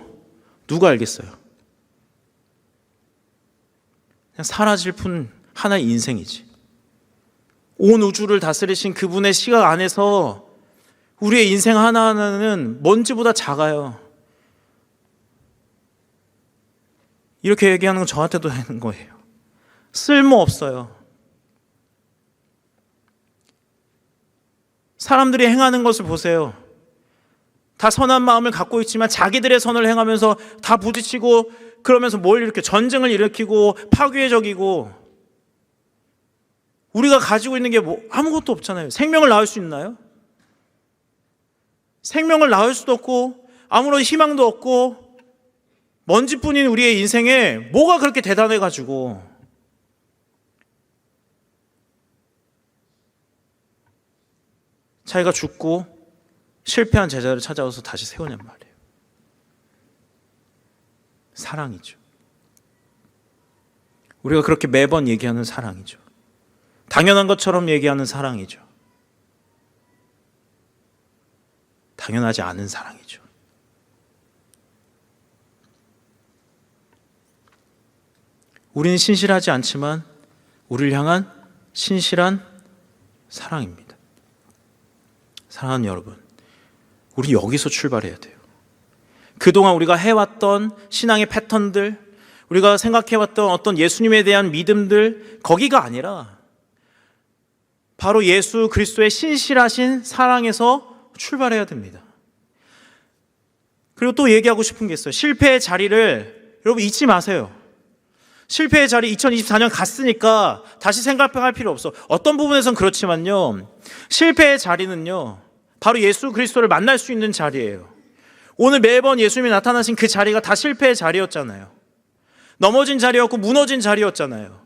누가 알겠어요? 그냥 사라질 뿐 하나의 인생이지. 온 우주를 다스리신 그분의 시각 안에서 우리의 인생 하나하나는 먼지보다 작아요. 이렇게 얘기하는 건 저한테도 되는 거예요. 쓸모없어요. 사람들이 행하는 것을 보세요. 다 선한 마음을 갖고 있지만 자기들의 선을 행하면서 다 부딪히고, 그러면서 뭘 이렇게 전쟁을 일으키고 파괴적이고, 우리가 가지고 있는 게 아무것도 없잖아요. 생명을 낳을 수 있나요? 생명을 낳을 수도 없고 아무런 희망도 없고 먼지뿐인 우리의 인생에 뭐가 그렇게 대단해가지고 자기가 죽고 실패한 제자를 찾아와서 다시 세우냔 말이에요. 사랑이죠. 우리가 그렇게 매번 얘기하는 사랑이죠. 당연한 것처럼 얘기하는 사랑이죠. 당연하지 않은 사랑이죠. 우리는 신실하지 않지만 우리를 향한 신실한 사랑입니다. 사랑하는 여러분, 우리 여기서 출발해야 돼요. 그동안 우리가 해왔던 신앙의 패턴들, 우리가 생각해왔던 어떤 예수님에 대한 믿음들, 거기가 아니라 바로 예수 그리스도의 신실하신 사랑에서 출발해야 됩니다. 그리고 또 얘기하고 싶은 게 있어요. 실패의 자리를 여러분 잊지 마세요. 실패의 자리 2024년 갔으니까 다시 생각할 필요 없어. 어떤 부분에선 그렇지만요, 실패의 자리는요 바로 예수 그리스도를 만날 수 있는 자리예요. 오늘 매번 예수님이 나타나신 그 자리가 다 실패의 자리였잖아요. 넘어진 자리였고 무너진 자리였잖아요.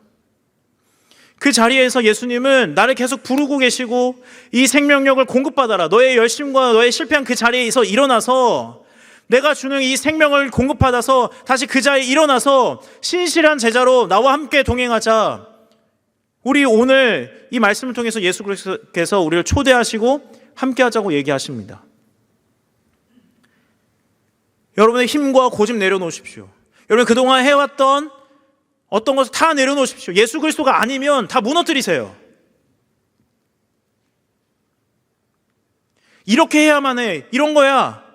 그 자리에서 예수님은 나를 계속 부르고 계시고 이 생명력을 공급받아라. 너의 열심과 너의 실패한 그 자리에서 일어나서 내가 주는 이 생명을 공급받아서 다시 그 자리에 일어나서 신실한 제자로 나와 함께 동행하자. 우리 오늘 이 말씀을 통해서 예수 그리스도께서 우리를 초대하시고 함께 하자고 얘기하십니다. 여러분의 힘과 고집 내려놓으십시오. 여러분 그동안 해왔던 어떤 것을 다 내려놓으십시오. 예수 그리스도가 아니면 다 무너뜨리세요. 이렇게 해야만 해. 이런 거야.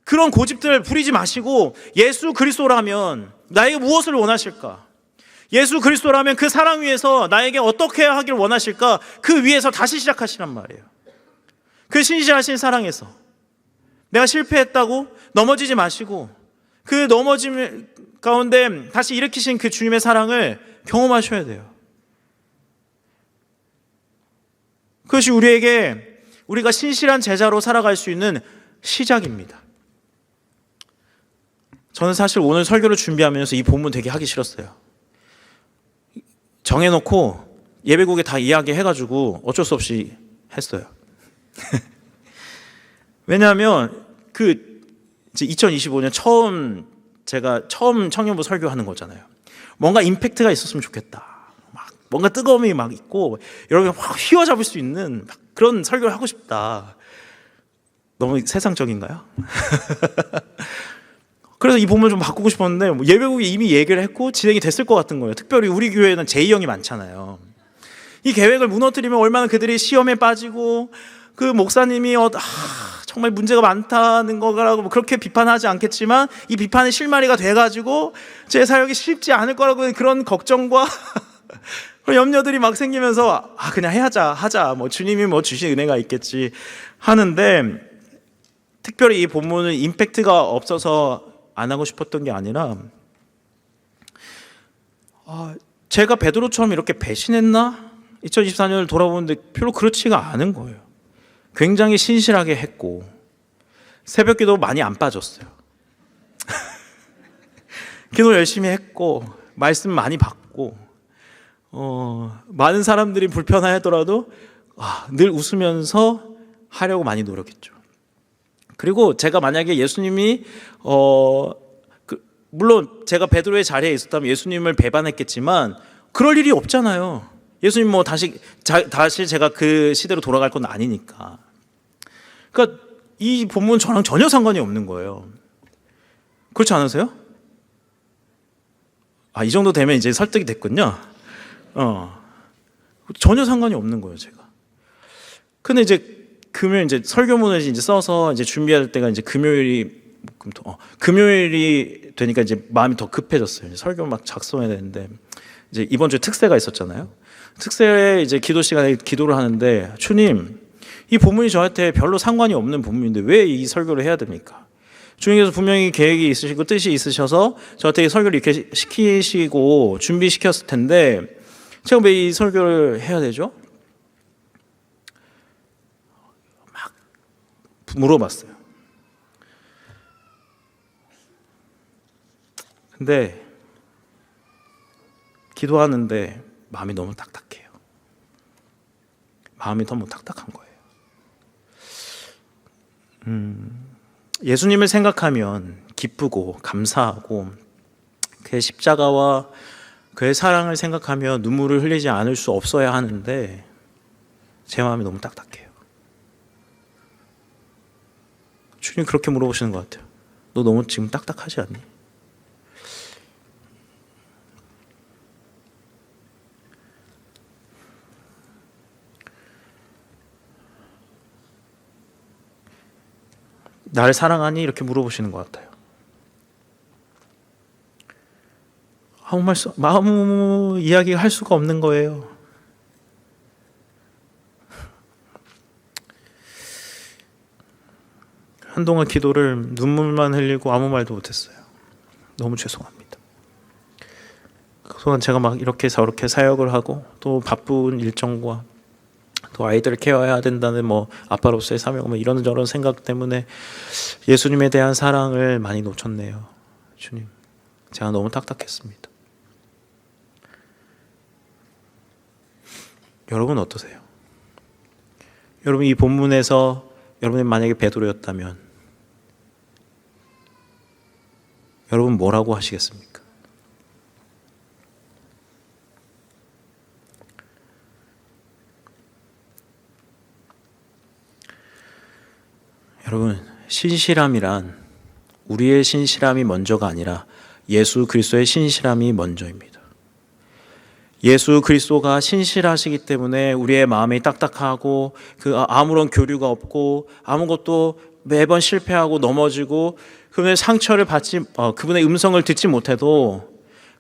그런 고집들 부리지 마시고 예수 그리스도라면 나에게 무엇을 원하실까? 예수 그리스도라면 그 사랑 위에서 나에게 어떻게 하길 원하실까? 그 위에서 다시 시작하시란 말이에요. 그 신실하신 사랑에서 내가 실패했다고 넘어지지 마시고 그 넘어짐 가운데 다시 일으키신 그 주님의 사랑을 경험하셔야 돼요. 그것이 우리가 신실한 제자로 살아갈 수 있는 시작입니다. 저는 사실 오늘 설교를 준비하면서 이 본문 되게 하기 싫었어요. 정해놓고 예배국에 다 이야기해가지고 어쩔 수 없이 했어요. 왜냐하면 이제 2025년 제가 처음 청년부 설교하는 거잖아요. 뭔가 임팩트가 있었으면 좋겠다. 막 뭔가 뜨거움이 막 있고 여러분이 확 휘어잡을 수 있는 막 그런 설교를 하고 싶다. 너무 세상적인가요? 그래서 이 본문을 좀 바꾸고 싶었는데 예배국이 이미 얘기를 했고 진행이 됐을 것 같은 거예요. 특별히 우리 교회는 제2형이 많잖아요. 이 계획을 무너뜨리면 얼마나 그들이 시험에 빠지고 그 목사님이 정말 문제가 많다는 거라고 그렇게 비판하지 않겠지만 이 비판의 실마리가 돼가지고 제 사역이 쉽지 않을 거라고 그런 걱정과 그런 염려들이 막 생기면서 그냥 하자 뭐 주님이 뭐 주신 은혜가 있겠지 하는데 특별히 이 본문은 임팩트가 없어서 안 하고 싶었던 게 아니라 제가 베드로처럼 이렇게 배신했나? 2024년을 돌아보는데 별로 그렇지가 않은 거예요. 굉장히 신실하게 했고 새벽 기도 많이 안 빠졌어요. 기도 열심히 했고 말씀 많이 받고 많은 사람들이 불편하더라도 늘 웃으면서 하려고 많이 노력했죠. 그리고 제가 만약에 예수님이 물론 제가 베드로의 자리에 있었다면 예수님을 배반했겠지만 그럴 일이 없잖아요. 예수님 뭐 다시 제가 그 시대로 돌아갈 건 아니니까. 그러니까 이 본문은 저랑 전혀 상관이 없는 거예요. 그렇지 않으세요? 이 정도 되면 이제 설득이 됐군요. 전혀 상관이 없는 거예요, 제가. 근데 이제 금요일 이제 설교문을 이제 써서 이제 준비할 때가 이제 금요일이 되니까 이제 마음이 더 급해졌어요. 이제 설교 막 작성해야 되는데 이제 이번 주에 특세가 있었잖아요. 특세에 이제 기도 시간에 기도를 하는데 주님, 이 본문이 저한테 별로 상관이 없는 본문인데 왜 이 설교를 해야 됩니까? 주님께서 분명히 계획이 있으시고 뜻이 있으셔서 저한테 이 설교를 이렇게 시키시고 준비시켰을 텐데 제가 왜 이 설교를 해야 되죠? 막 물어봤어요. 근데 기도하는데 마음이 너무 딱딱해요. 마음이 너무 딱딱한 거예요. 예수님을 생각하면 기쁘고 감사하고 그의 십자가와 그의 사랑을 생각하며 눈물을 흘리지 않을 수 없어야 하는데 제 마음이 너무 딱딱해요. 주님 그렇게 물어보시는 것 같아요. 너 너무 지금 딱딱하지 않니? 나를 사랑하니? 이렇게 물어보시는 것 같아요. 아무 이야기 할 수가 없는 거예요. 한동안 기도를 눈물만 흘리고 아무 말도 못했어요. 너무 죄송합니다. 그동안 제가 막 이렇게 저렇게 사역을 하고 또 바쁜 일정과 또 아이들을 케어해야 된다는 뭐 아빠로서의 사명 뭐 이런저런 생각 때문에 예수님에 대한 사랑을 많이 놓쳤네요. 주님, 제가 너무 딱딱했습니다. 여러분 어떠세요? 여러분 이 본문에서 여러분이 만약에 베드로였다면 여러분 뭐라고 하시겠습니까? 여러분 신실함이란 우리의 신실함이 먼저가 아니라 예수 그리스도의 신실함이 먼저입니다. 예수 그리스도가 신실하시기 때문에 우리의 마음이 딱딱하고 아무런 교류가 없고 아무것도 매번 실패하고 넘어지고 그분의 상처를 그분의 음성을 듣지 못해도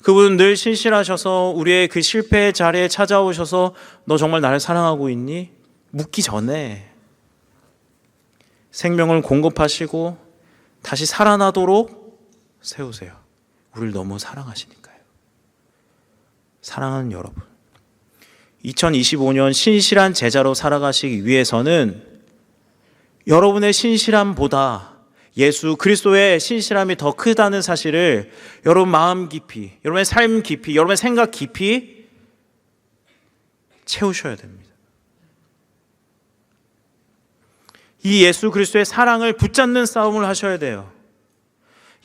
그분은 늘 신실하셔서 우리의 그 실패의 자리에 찾아오셔서 너 정말 나를 사랑하고 있니? 묻기 전에 생명을 공급하시고 다시 살아나도록 세우세요. 우리를 너무 사랑하시니까요. 사랑하는 여러분, 2025년 신실한 제자로 살아가시기 위해서는 여러분의 신실함보다 예수 그리스도의 신실함이 더 크다는 사실을 여러분 마음 깊이, 여러분의 삶 깊이, 여러분의 생각 깊이 채우셔야 됩니다. 이 예수 그리스도의 사랑을 붙잡는 싸움을 하셔야 돼요.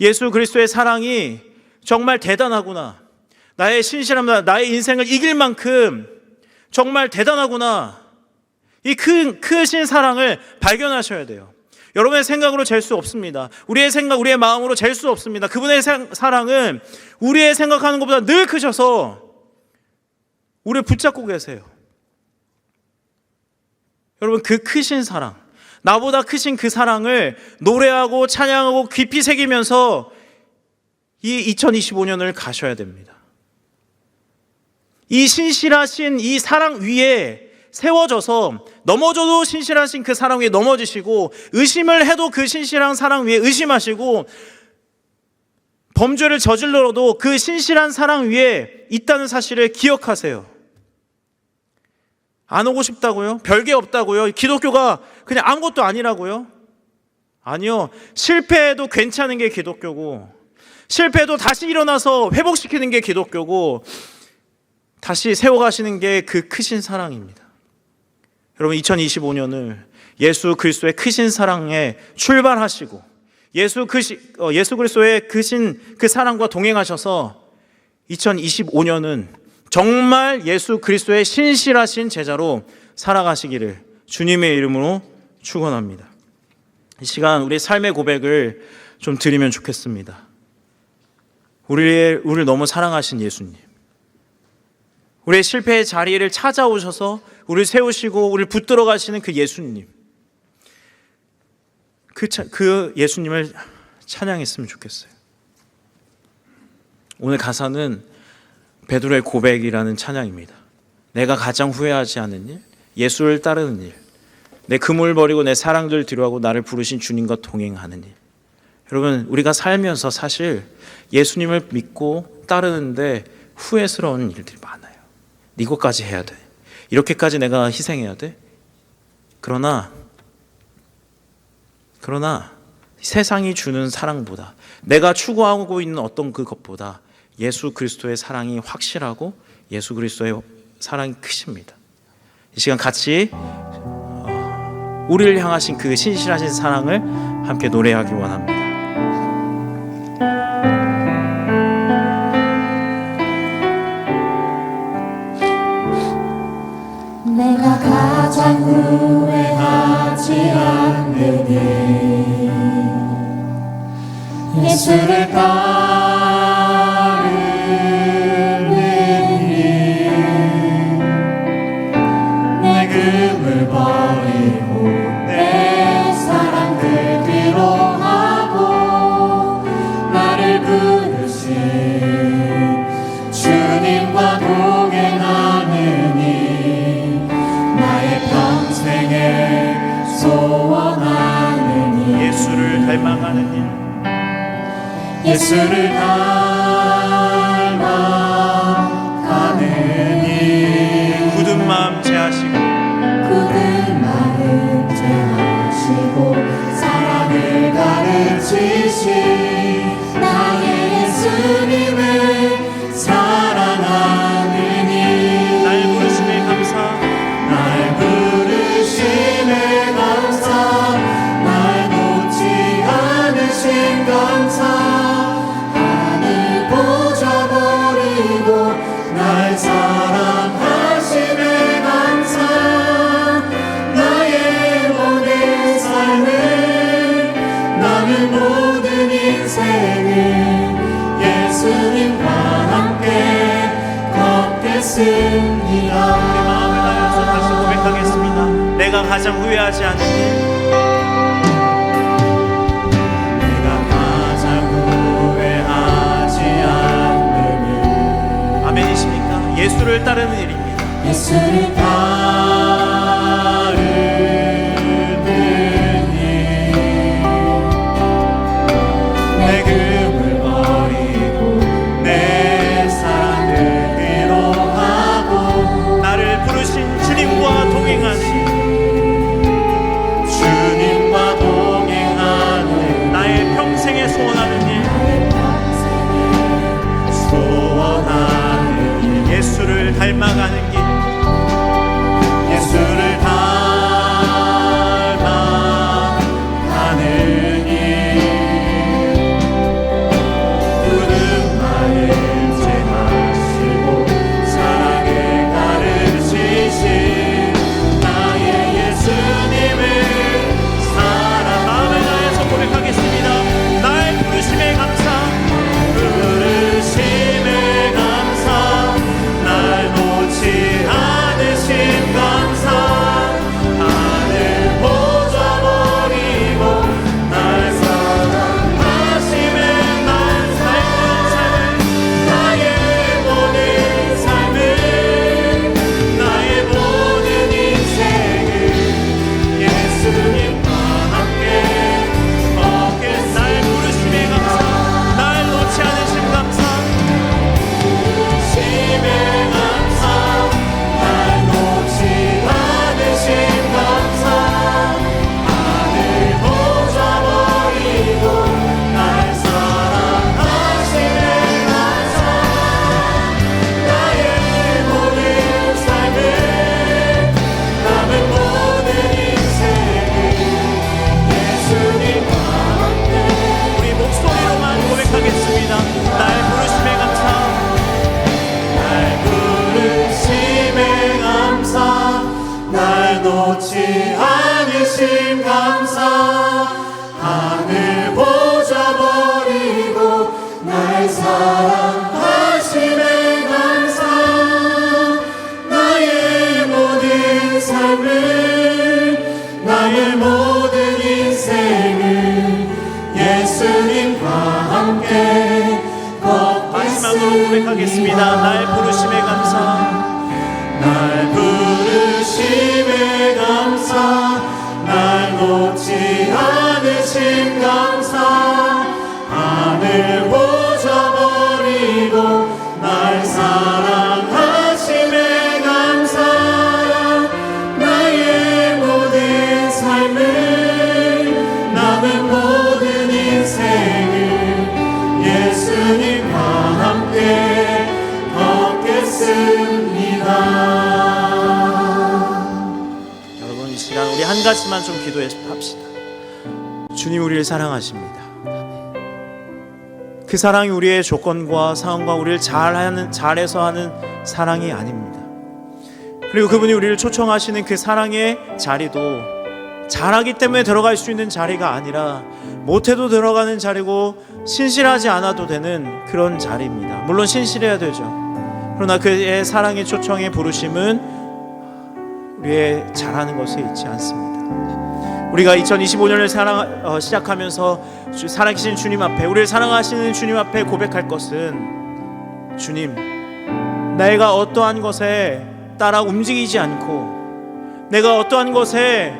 예수 그리스도의 사랑이 정말 대단하구나, 나의 신실함, 나의 인생을 이길 만큼 정말 대단하구나, 이 크신 사랑을 발견하셔야 돼요. 여러분의 생각으로 잴 수 없습니다. 우리의 생각, 우리의 마음으로 잴 수 없습니다. 그분의 사랑은 우리의 생각하는 것보다 늘 크셔서 우리를 붙잡고 계세요. 여러분, 그 크신 사랑, 나보다 크신 그 사랑을 노래하고 찬양하고 깊이 새기면서 이 2025년을 가셔야 됩니다. 이 신실하신 이 사랑 위에 세워져서 넘어져도 신실하신 그 사랑 위에 넘어지시고, 의심을 해도 그 신실한 사랑 위에 의심하시고, 범죄를 저질러도 그 신실한 사랑 위에 있다는 사실을 기억하세요. 안 오고 싶다고요? 별게 없다고요? 기독교가 그냥 아무것도 아니라고요? 아니요. 실패해도 괜찮은 게 기독교고, 실패해도 다시 일어나서 회복시키는 게 기독교고, 다시 세워가시는 게 그 크신 사랑입니다. 여러분, 2025년을 예수 그리스도의 크신 사랑에 출발하시고 예수 그리스도의 크신 그 사랑과 동행하셔서 2025년은 정말 예수 그리스도의 신실하신 제자로 살아가시기를 주님의 이름으로 축원합니다. 이 시간 우리의 삶의 고백을 좀 드리면 좋겠습니다. 우리를 너무 사랑하신 예수님, 우리의 실패의 자리를 찾아오셔서 우리를 세우시고 우리를 붙들어 가시는 그 예수님, 그 예수님을 찬양했으면 좋겠어요. 오늘 가사는 베드로의 고백이라는 찬양입니다. 내가 가장 후회하지 않은 일, 예수를 따르는 일, 내 금을 버리고 내 사랑들 뒤로하고 나를 부르신 주님과 동행하는 일. 여러분, 우리가 살면서 사실 예수님을 믿고 따르는데 후회스러운 일들이 많아요. 이것까지 해야 돼, 이렇게까지 내가 희생해야 돼. 그러나 세상이 주는 사랑보다, 내가 추구하고 있는 어떤 그것보다 예수 그리스도의 사랑이 확실하고 예수 그리스도의 사랑이 크십니다. 이 시간 같이 우리를 향하신 그 신실하신 사랑을 함께 노래하기 원합니다. 내가 가장 후회하지 않는 일, 예수를 따르는 일, 내 금을 버리고 내 사랑들 뒤로하고 나를 부르신 주님과 동행하는 일, 나의 평생에 소원하는 일, 예수를 닮아가는 일, 예수를 닮아가는 일, 굳은 마음 제하시고 굳은 마음 제하시고 사랑을 가르치신 나의 예수님을 사랑하는 일, 날 부르심에 감사, 날 부르심에 감사, 날 놓지 않으신 감사, 하늘 보좌 버리고 날 사랑하심에 감사, 나의 모든 삶을, 나는 모든 인생을 예수님과 함께 걷겠습니다. 마음을 다해서 다시 고백하겠습니다. 내가 가장 후회하지 않는 일, 내가 가장 후회하지 않는 일, 아멘이십니까? 예수를 따르는 일입니다. 예수를 따르는 일, 고백하겠습니다. 날 부르심에 감사, 날 부르심에 감사, 날 놓지 않으심 감사, 하늘 보좌 버리고 날 사랑하심에 감사, 나의 모든 삶을, 남은 모든 인생을 예수님과 함께 걷겠습니다. 여러분, 이 시간 우리 한 가지만 좀 기도합시다. 주님, 우리를 사랑하십니다. 그 사랑이 우리의 조건과 상황과 우리를 잘해서 하는 사랑이 아닙니다. 그리고 그분이 우리를 초청하시는 그 사랑의 자리도 잘하기 때문에 들어갈 수 있는 자리가 아니라 못해도 들어가는 자리고 신실하지 않아도 되는 그런 자리입니다. 물론 신실해야 되죠. 그러나 그의 사랑의 초청의 부르심은 우리의 잘하는 것에 있지 않습니다. 우리가 2025년을 시작하면서 살아계신 주님 앞에, 우리를 사랑하시는 주님 앞에 고백할 것은, 주님, 내가 어떠한 것에 따라 움직이지 않고 내가 어떠한 것에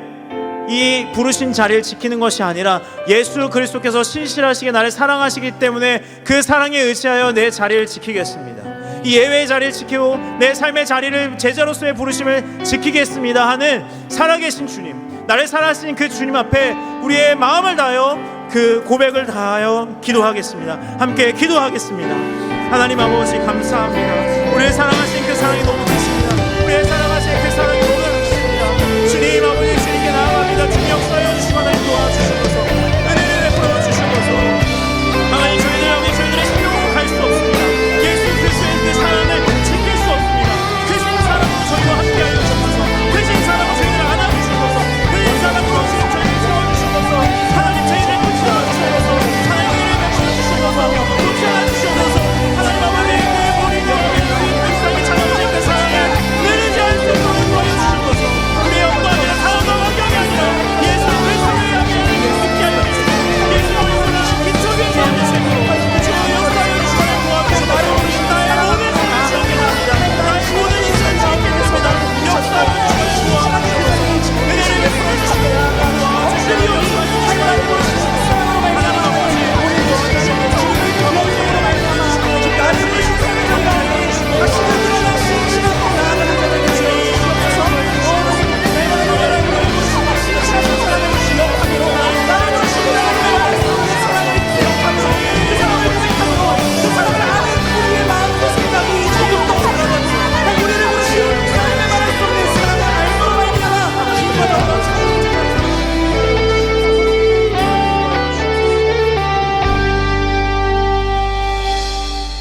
이 부르신 자리를 지키는 것이 아니라 예수 그리스도께서 신실하시게 나를 사랑하시기 때문에 그 사랑에 의지하여 내 자리를 지키겠습니다. 이 예외의 자리를 지키고 내 삶의 자리를 제자로서의 부르심을 지키겠습니다 하는 살아계신 주님, 나를 사랑하시는 그 주님 앞에 우리의 마음을 다하여 그 고백을 다하여 기도하겠습니다. 함께 기도하겠습니다. 하나님 아버지, 감사합니다. 우리를 사랑하신 그 사랑이 너무 크십니다. 우리를 사랑하신 그 사랑이 너무 크십니다. 주님 아버지, 주님께 나아갑니다. 주님 역사하여 주시고 하나님 도와주시옵소서. 은혜를 베풀어 주시옵소서. 하나님, 저희들 여기 저희들의 신경으로 갈 수 없습니다. 예수 그리스도의 그 사랑을 지킬 수 없습니다. 크신 사랑으로 저희와 함께하여 주옵소서. 크신 사랑으로 저희들을 안아주시옵소서. 크신 사랑으로 저희를 세워주시옵소서. 하나님, 저희를 붙여주시옵소서. 하나님, 은혜를 베풀어 주시옵소서. 붙여주시옵소서. 하나님 아버지, 우리 불쌍히 찾아오신 그 사랑을 느리지 않을 수 있도록 도와주시옵소서. 우리의 엉덩이나 사랑과 환경이 아니라 예수 그리스도를 향해 함께하여 주시옵소서. 예수 그리스도를 기초에 세워주시고 주의 역사에 주시고 도와주시옵소서. 나의 모든 삶을 지었게 됩니다. 나의 모든 인생을 지었게 됩니다. 역사에 주시고 도와주시옵소서. 은혜를 베풀어 주시고 도와주시옵소서. 하나님 도와주시옵소서. 하나님 아버지, 우리 도와주시옵소서.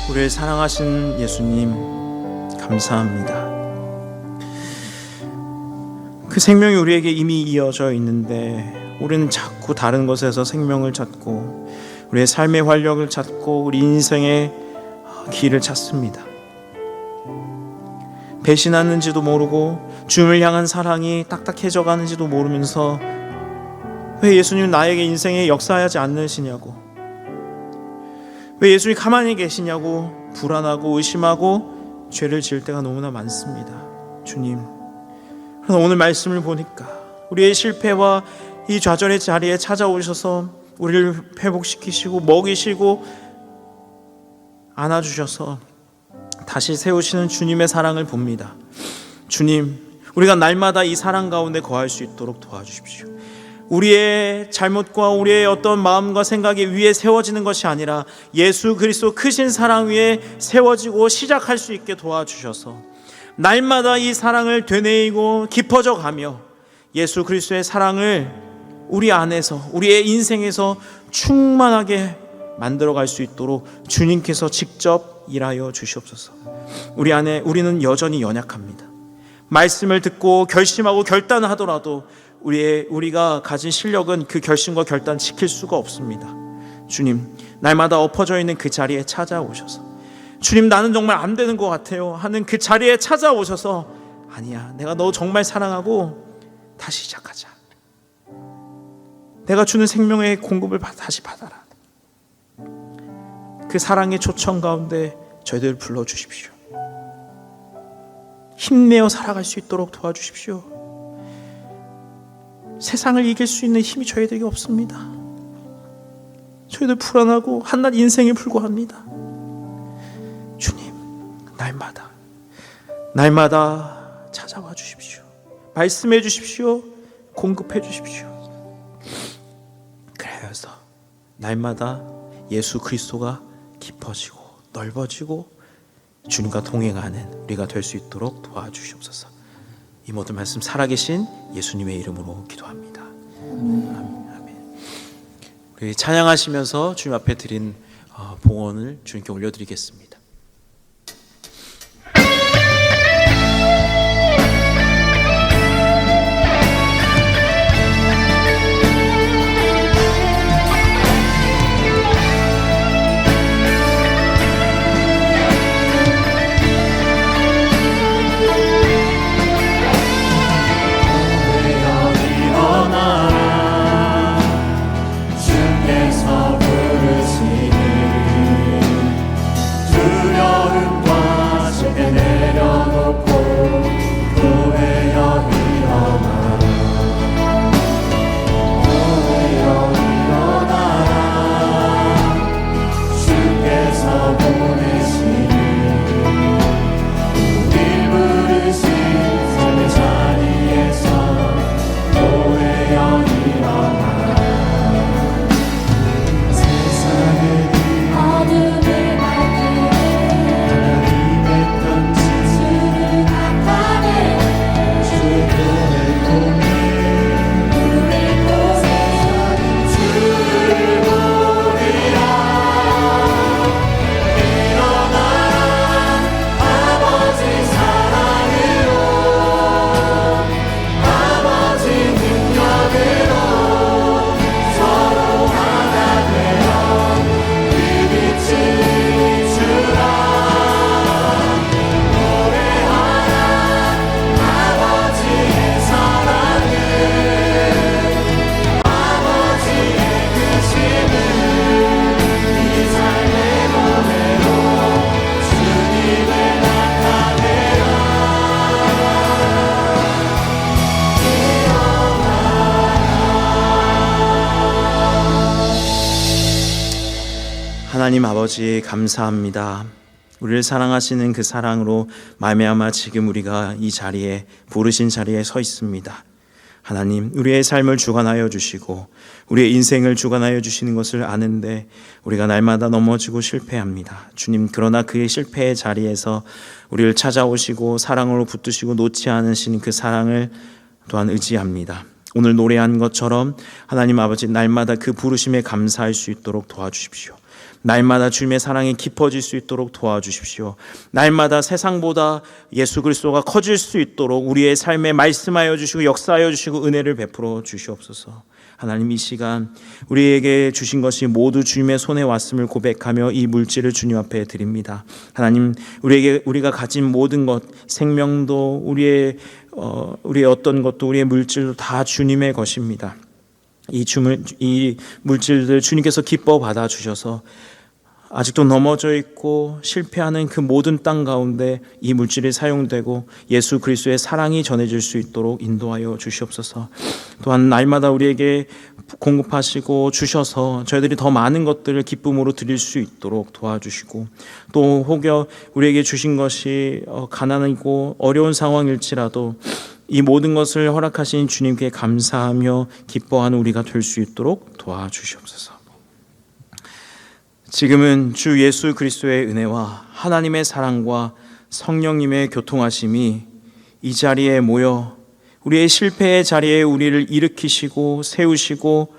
우리를 사랑하신 예수님, 감사합니다. 그 생명이 우리에게 이미 이어져 있는데 우리는 자꾸 다른 것에서 생명을 찾고 우리의 삶의 활력을 찾고 우리 인생의 길을 찾습니다. 배신하는지도 모르고 주님을 향한 사랑이 딱딱해져 가는지도 모르면서 왜 예수님 나에게 인생에 역사하지 않으시냐고, 왜 예수님 가만히 계시냐고 불안하고 의심하고 죄를 지을 때가 너무나 많습니다. 주님, 그러나 오늘 말씀을 보니까 우리의 실패와 이 좌절의 자리에 찾아오셔서 우리를 회복시키시고 먹이시고 안아주셔서 다시 세우시는 주님의 사랑을 봅니다. 주님, 우리가 날마다 이 사랑 가운데 거할 수 있도록 도와주십시오. 우리의 잘못과 우리의 어떤 마음과 생각이 위에 세워지는 것이 아니라 예수 그리스도 크신 사랑 위에 세워지고 시작할 수 있게 도와주셔서 날마다 이 사랑을 되뇌이고 깊어져 가며 예수 그리스도의 사랑을 우리 안에서, 우리의 인생에서 충만하게 만들어갈 수 있도록 주님께서 직접 일하여 주시옵소서. 우리 안에 우리는 여전히 연약합니다. 말씀을 듣고 결심하고 결단하더라도 우리가 가진 실력은 그 결심과 결단 지킬 수가 없습니다. 주님, 날마다 엎어져 있는 그 자리에 찾아오셔서 주님, 나는 정말 안 되는 것 같아요 하는 그 자리에 찾아오셔서 아니야, 내가 너 정말 사랑하고 다시 시작하자. 내가 주는 생명의 공급을 다시 받아라. 그 사랑의 초청 가운데 저희들 불러주십시오. 힘내어 살아갈 수 있도록 도와주십시오. 세상을 이길 수 있는 힘이 저희들에게 없습니다. 저희들 불안하고 한낱 인생에 불과합니다. 주님, 날마다 찾아와 주십시오. 말씀해 주십시오. 공급해 주십시오. 그래서 날마다 예수 그리스도가 깊어지고 넓어지고 주님과 동행하는 우리가 될 수 있도록 도와주시옵소서. 이 모든 말씀 살아계신 예수님의 이름으로 기도합니다. 아멘. 우리 찬양하시면서 주님 앞에 드린 봉헌을 주님께 올려드리겠습니다. 하나님 아버지 감사합니다. 우리를 사랑하시는 그 사랑으로 말미암아 지금 우리가 이 자리에 부르신 자리에 서 있습니다. 하나님, 우리의 삶을 주관하여 주시고 우리의 인생을 주관하여 주시는 것을 아는데 우리가 날마다 넘어지고 실패합니다. 주님, 그러나 그의 실패의 자리에서 우리를 찾아오시고 사랑으로 붙드시고 놓지 않으신 그 사랑을 또한 의지합니다. 오늘 노래한 것처럼 하나님 아버지 날마다 그 부르심에 감사할 수 있도록 도와주십시오. 날마다 주님의 사랑이 깊어질 수 있도록 도와주십시오. 날마다 세상보다 예수 그리스도가 커질 수 있도록 우리의 삶에 말씀하여 주시고 역사하여 주시고 은혜를 베풀어 주시옵소서. 하나님, 이 시간 우리에게 주신 것이 모두 주님의 손에 왔음을 고백하며 이 물질을 주님 앞에 드립니다. 하나님, 우리가 가진 모든 것, 생명도 우리의 어떤 것도 우리의 물질도 다 주님의 것입니다. 이 물질들 주님께서 기뻐 받아 주셔서 아직도 넘어져 있고 실패하는 그 모든 땅 가운데 이 물질이 사용되고 예수 그리스도의 사랑이 전해질 수 있도록 인도하여 주시옵소서. 또한 날마다 우리에게 공급하시고 주셔서 저희들이 더 많은 것들을 기쁨으로 드릴 수 있도록 도와주시고, 또 혹여 우리에게 주신 것이 가난하고 어려운 상황일지라도 이 모든 것을 허락하신 주님께 감사하며 기뻐하는 우리가 될 수 있도록 도와주시옵소서. 지금은 주 예수 그리스도의 은혜와 하나님의 사랑과 성령님의 교통하심이 이 자리에 모여 우리의 실패의 자리에 우리를 일으키시고 세우시고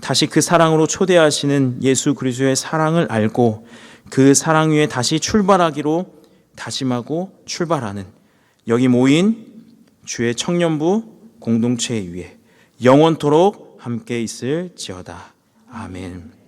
다시 그 사랑으로 초대하시는 예수 그리스도의 사랑을 알고 그 사랑 위에 다시 출발하기로 다짐하고 출발하는 여기 모인 주의 청년부 공동체 위에 영원토록 함께 있을지어다. 아멘.